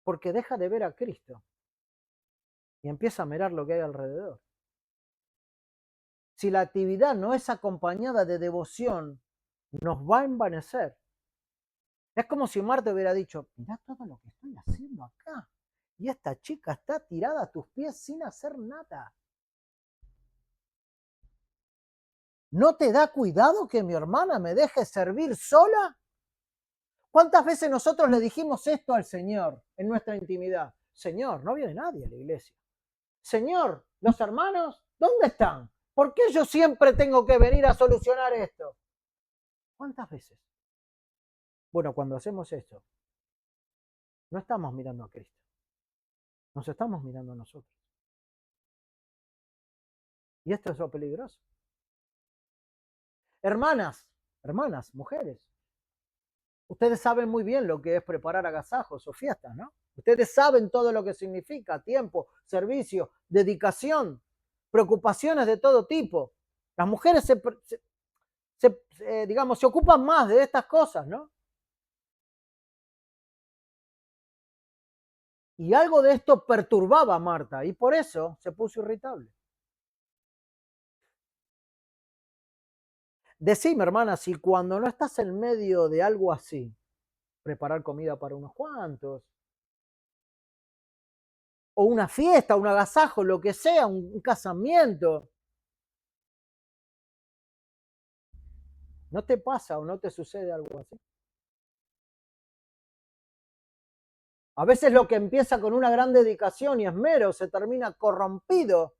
Porque deja de ver a Cristo y empieza a mirar lo que hay alrededor. Si la actividad no es acompañada de devoción, nos va a envanecer. Es como si Marta hubiera dicho, mirá todo lo que estoy haciendo acá. Y esta chica está tirada a tus pies sin hacer nada. ¿No te da cuidado que mi hermana me deje servir sola? ¿Cuántas veces nosotros le dijimos esto al Señor en nuestra intimidad? Señor, no viene nadie a la iglesia. Señor, los hermanos, ¿dónde están? ¿Por qué yo siempre tengo que venir a solucionar esto? ¿Cuántas veces? Bueno, cuando hacemos esto, no estamos mirando a Cristo, nos estamos mirando a nosotros. Y esto es lo peligroso. Hermanas, mujeres, ustedes saben muy bien lo que es preparar agasajos o fiestas, ¿no? Ustedes saben todo lo que significa tiempo, servicio, dedicación, preocupaciones de todo tipo. Las mujeres digamos, se ocupan más de estas cosas, ¿no? Y algo de esto perturbaba a Marta y por eso se puso irritable. Decime, hermana, si cuando no estás en medio de algo así, preparar comida para unos cuantos, o una fiesta, un agasajo, lo que sea, un casamiento, ¿no te pasa o no te sucede algo así? A veces lo que empieza con una gran dedicación y esmero se termina corrompido.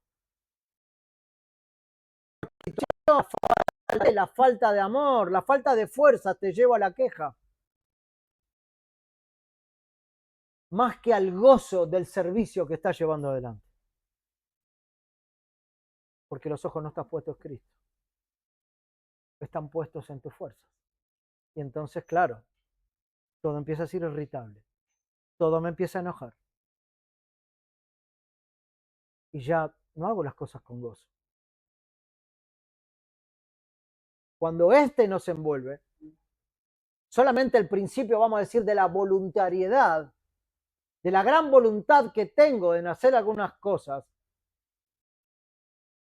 La falta de amor, la falta de fuerza te lleva a la queja. Más que al gozo del servicio que estás llevando adelante. Porque los ojos no están puestos en Cristo. Están puestos en tus fuerzas. Y entonces, claro, todo empieza a ser irritable. Todo me empieza a enojar. Y ya no hago las cosas con gozo. Cuando este nos envuelve, solamente el principio, vamos a decir, de la voluntariedad, de la gran voluntad que tengo en hacer algunas cosas,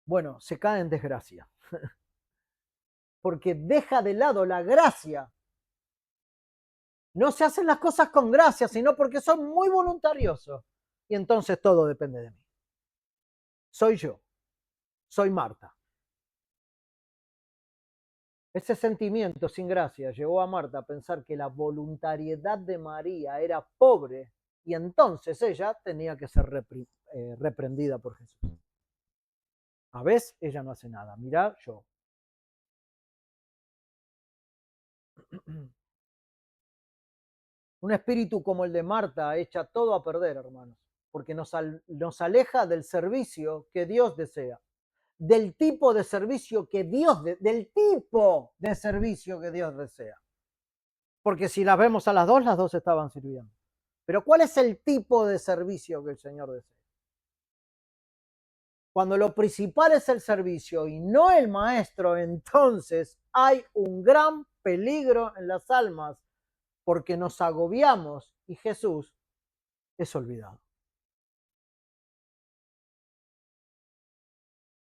bueno, se cae en desgracia. Porque deja de lado la gracia. No se hacen las cosas con gracia, sino porque son muy voluntariosos. Y entonces todo depende de mí. Soy yo. Soy Marta. Ese sentimiento sin gracia llevó a Marta a pensar que la voluntariedad de María era pobre y entonces ella tenía que ser reprendida por Jesús. A veces ella no hace nada. Mirá yo. Un espíritu como el de Marta echa todo a perder, hermanos, porque nos aleja del servicio que Dios desea, del tipo de servicio que del tipo de servicio que Dios desea. Porque si las vemos a las dos estaban sirviendo. Pero ¿cuál es el tipo de servicio que el Señor desea? Cuando lo principal es el servicio y no el maestro, entonces hay un gran peligro en las almas porque nos agobiamos y Jesús es olvidado.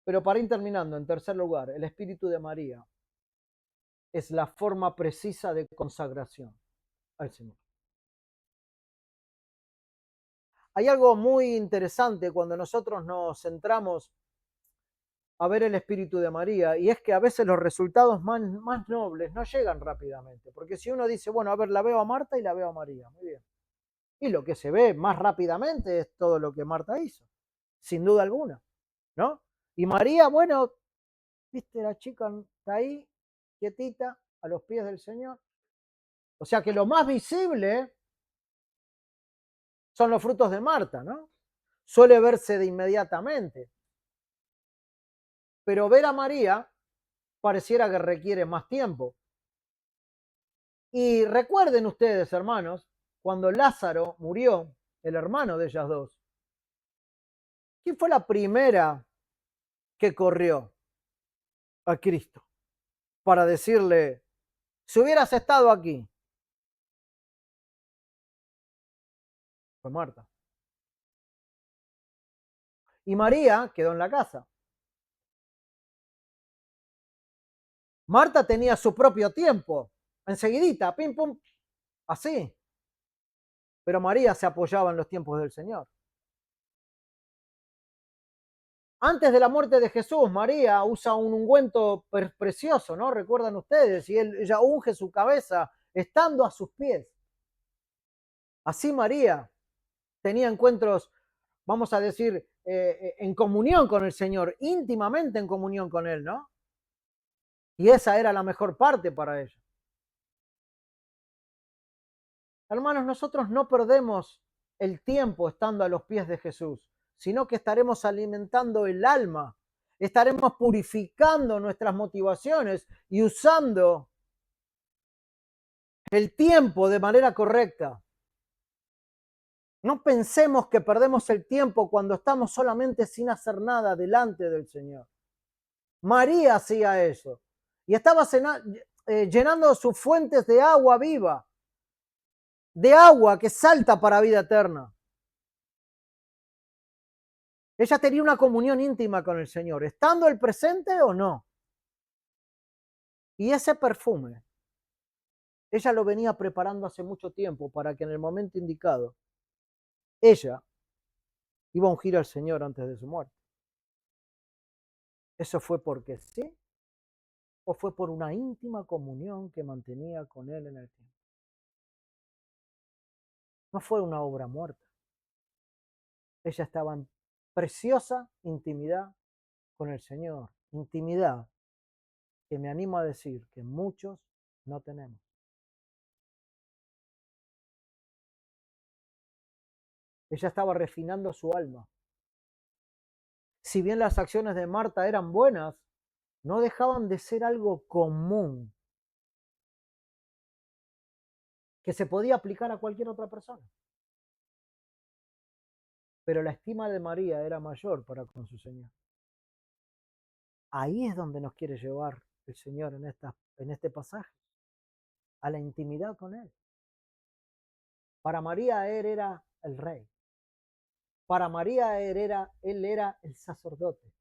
Pero para ir terminando, en tercer lugar, el espíritu de María es la forma precisa de consagración al Señor. Hay algo muy interesante cuando nosotros nos centramos a ver el espíritu de María, y es que a veces los resultados más nobles no llegan rápidamente, porque si uno dice, bueno, a ver, la veo a Marta y la veo a María, muy bien. Y lo que se ve más rápidamente es todo lo que Marta hizo, sin duda alguna, ¿no? Y María, bueno, viste, la chica está ahí, quietita, a los pies del Señor. O sea que lo más visible son los frutos de Marta, ¿no? Suele verse de inmediatamente. Pero ver a María pareciera que requiere más tiempo. Y recuerden ustedes, hermanos, cuando Lázaro murió, el hermano de ellas dos, ¿quién fue la primera que corrió a Cristo para decirle, si hubieras estado aquí? Fue Marta. Y María quedó en la casa. Marta tenía su propio tiempo, enseguidita, pim, pum, así. Pero María se apoyaba en los tiempos del Señor. Antes de la muerte de Jesús, María usa un ungüento precioso, ¿no? Recuerdan ustedes, y ella unge su cabeza estando a sus pies. Así María tenía encuentros, vamos a decir, en comunión con el Señor, íntimamente en comunión con Él, ¿no? Y esa era la mejor parte para ella. Hermanos, nosotros no perdemos el tiempo estando a los pies de Jesús, sino que estaremos alimentando el alma, estaremos purificando nuestras motivaciones y usando el tiempo de manera correcta. No pensemos que perdemos el tiempo cuando estamos solamente sin hacer nada delante del Señor. María hacía eso y estaba llenando sus fuentes de agua viva, de agua que salta para vida eterna. Ella tenía una comunión íntima con el Señor, estando el presente o no. Y ese perfume, ella lo venía preparando hace mucho tiempo para que en el momento indicado, ella iba a ungir al Señor antes de su muerte. ¿Eso fue porque sí? ¿O fue por una íntima comunión que mantenía con Él en el tiempo? No fue una obra muerta. Ella estaba en preciosa intimidad con el Señor. Intimidad que me animo a decir que muchos no tenemos. Ella estaba refinando su alma. Si bien las acciones de Marta eran buenas, no dejaban de ser algo común que se podía aplicar a cualquier otra persona. Pero la estima de María era mayor para con su Señor. Ahí es donde nos quiere llevar el Señor en este pasaje, a la intimidad con Él. Para María Él era el rey. Para María Él era el sacerdote.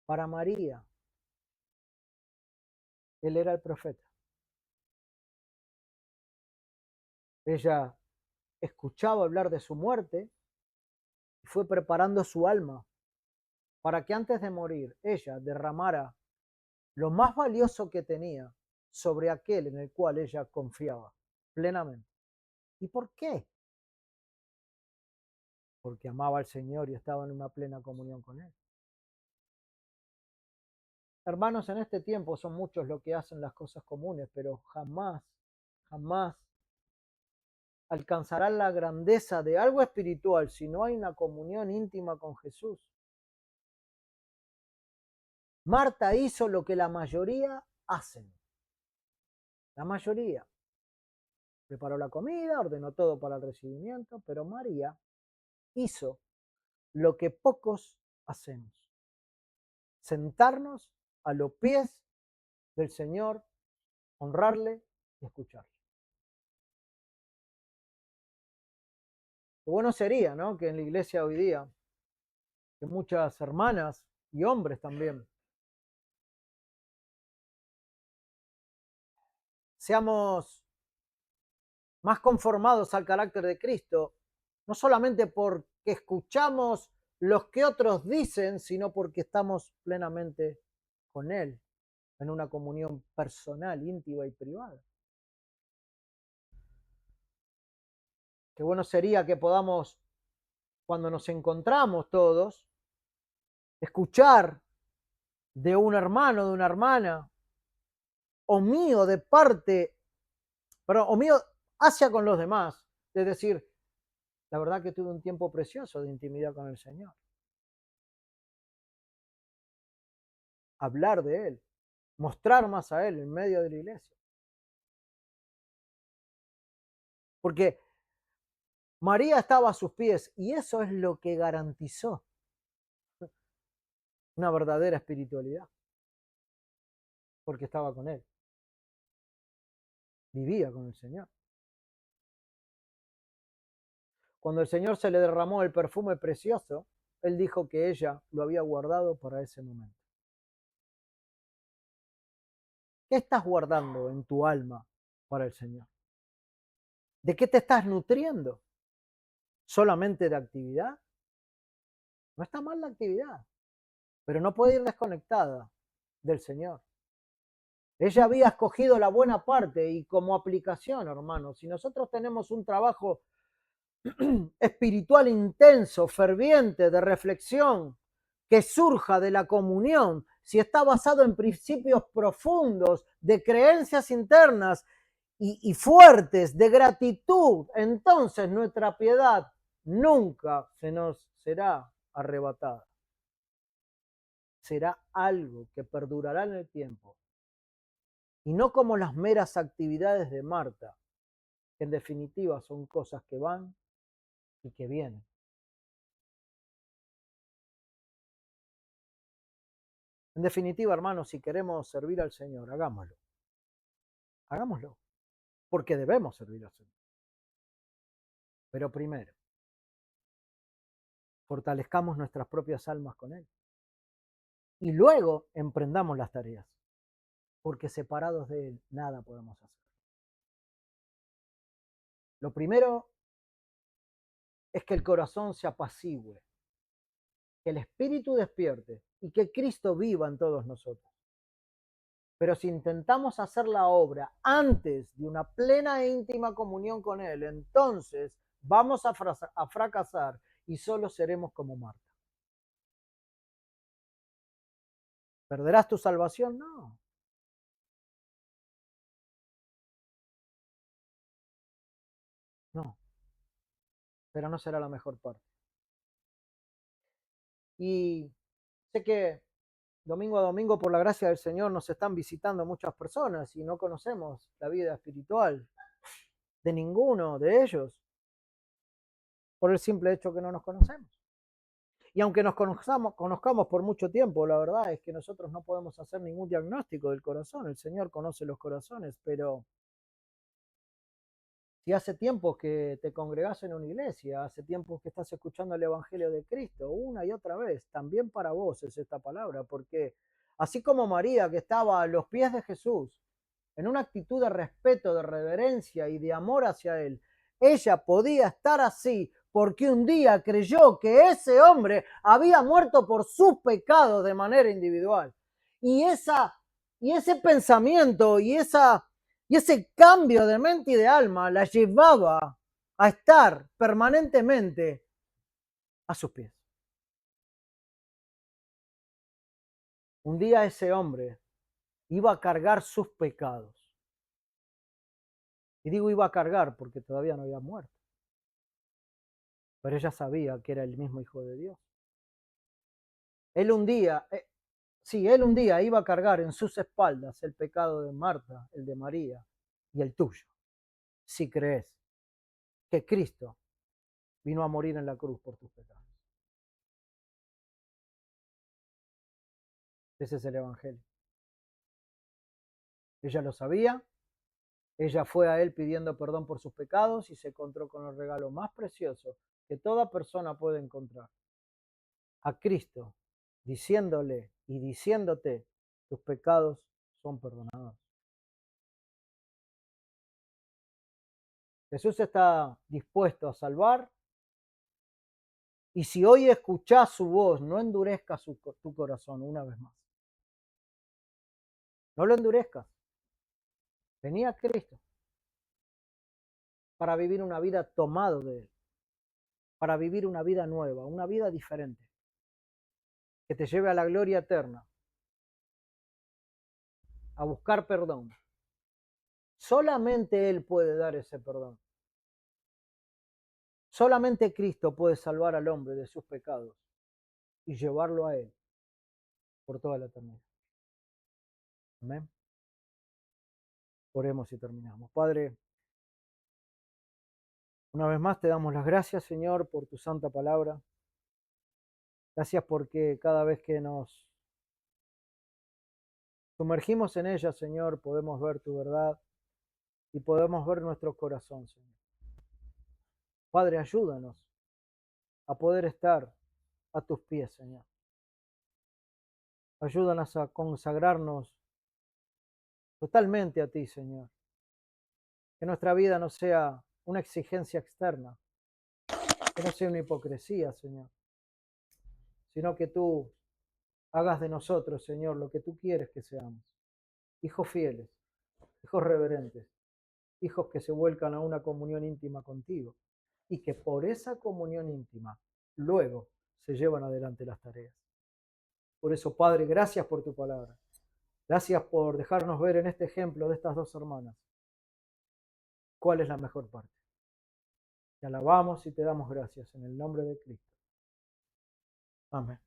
Para María Él era el profeta. Ella escuchaba hablar de su muerte y fue preparando su alma para que antes de morir ella derramara lo más valioso que tenía sobre aquel en el cual ella confiaba plenamente. ¿Y por qué? Porque amaba al Señor y estaba en una plena comunión con Él. Hermanos, en este tiempo son muchos los que hacen las cosas comunes, pero jamás alcanzarán la grandeza de algo espiritual si no hay una comunión íntima con Jesús. Marta hizo lo que la mayoría hacen. La mayoría. Preparó la comida, ordenó todo para el recibimiento, pero María hizo lo que pocos hacemos. Sentarnos a los pies del Señor, honrarle y escucharle. Qué bueno sería, ¿no? Que en la iglesia hoy día, que muchas hermanas y hombres también seamos más conformados al carácter de Cristo, no solamente porque escuchamos los que otros dicen, sino porque estamos plenamente con Él, en una comunión personal, íntima y privada. Qué bueno sería que podamos, cuando nos encontramos todos, escuchar de un hermano, de una hermana, o mío de parte, perdón, o mío hacia con los demás, es decir, la verdad que tuve un tiempo precioso de intimidad con el Señor. Hablar de Él, mostrar más a Él en medio de la iglesia. Porque María estaba a sus pies y eso es lo que garantizó una verdadera espiritualidad, porque estaba con Él, vivía con el Señor. Cuando el Señor se le derramó el perfume precioso, Él dijo que ella lo había guardado para ese momento. ¿Qué estás guardando en tu alma para el Señor? ¿De qué te estás nutriendo? ¿Solamente de actividad? No está mal la actividad, pero no puede ir desconectada del Señor. Ella había escogido la buena parte y como aplicación, hermanos, si nosotros tenemos un trabajo espiritual intenso, ferviente, de reflexión, que surja de la comunión, si está basado en principios profundos, de creencias internas y fuertes, de gratitud, entonces nuestra piedad nunca se nos será arrebatada. Será algo que perdurará en el tiempo. Y no como las meras actividades de Marta, que en definitiva son cosas que van y que vienen. En definitiva, hermanos, si queremos servir al Señor, hagámoslo. Hagámoslo, porque debemos servir al Señor. Pero primero, fortalezcamos nuestras propias almas con Él. Y luego emprendamos las tareas, porque separados de Él nada podemos hacer. Lo primero es que el corazón se apacigüe, que el espíritu despierte y que Cristo viva en todos nosotros. Pero si intentamos hacer la obra antes de una plena e íntima comunión con Él, entonces vamos a fracasar y solo seremos como Marta. ¿Perderás tu salvación? No. No, pero no será la mejor parte. Y sé que domingo a domingo, por la gracia del Señor, nos están visitando muchas personas y no conocemos la vida espiritual de ninguno de ellos por el simple hecho que no nos conocemos. Y aunque nos conozcamos por mucho tiempo, la verdad es que nosotros no podemos hacer ningún diagnóstico del corazón. El Señor conoce los corazones, pero si hace tiempo que te congregas en una iglesia, hace tiempo que estás escuchando el Evangelio de Cristo, una y otra vez, también para vos es esta palabra, porque así como María, que estaba a los pies de Jesús, en una actitud de respeto, de reverencia y de amor hacia Él, ella podía estar así porque un día creyó que ese hombre había muerto por sus pecados de manera individual. Y, y ese pensamiento y ese cambio de mente y de alma la llevaba a estar permanentemente a sus pies. Un día ese hombre iba a cargar sus pecados. Y digo iba a cargar porque todavía no había muerto. Pero ella sabía que era el mismo Hijo de Dios. Él un día, él un día iba a cargar en sus espaldas el pecado de Marta, el de María y el tuyo, si crees que Cristo vino a morir en la cruz por tus pecados. Ese es el Evangelio. Ella lo sabía, ella fue a él pidiendo perdón por sus pecados y se encontró con el regalo más precioso que toda persona puede encontrar. A Cristo, diciéndole y diciéndote, tus pecados son perdonados. Jesús está dispuesto a salvar. Y si hoy escuchás su voz, no endurezcas tu corazón una vez más. No lo endurezcas. Vení a Cristo para vivir una vida tomado de Él, para vivir una vida nueva, una vida diferente, que te lleve a la gloria eterna, a buscar perdón. Solamente Él puede dar ese perdón. Solamente Cristo puede salvar al hombre de sus pecados y llevarlo a Él por toda la eternidad. Amén. Oremos y terminamos. Padre, una vez más te damos las gracias, Señor, por tu santa palabra. Gracias porque cada vez que nos sumergimos en ella, Señor, podemos ver tu verdad y podemos ver nuestro corazón, Señor. Padre, ayúdanos a poder estar a tus pies, Señor. Ayúdanos a consagrarnos totalmente a ti, Señor. Que nuestra vida no sea una exigencia externa, que no sea una hipocresía, Señor, sino que tú hagas de nosotros, Señor, lo que tú quieres que seamos. Hijos fieles, hijos reverentes, hijos que se vuelcan a una comunión íntima contigo y que por esa comunión íntima luego se llevan adelante las tareas. Por eso, Padre, gracias por tu palabra. Gracias por dejarnos ver en este ejemplo de estas dos hermanas cuál es la mejor parte. Te alabamos y te damos gracias en el nombre de Cristo. Amén.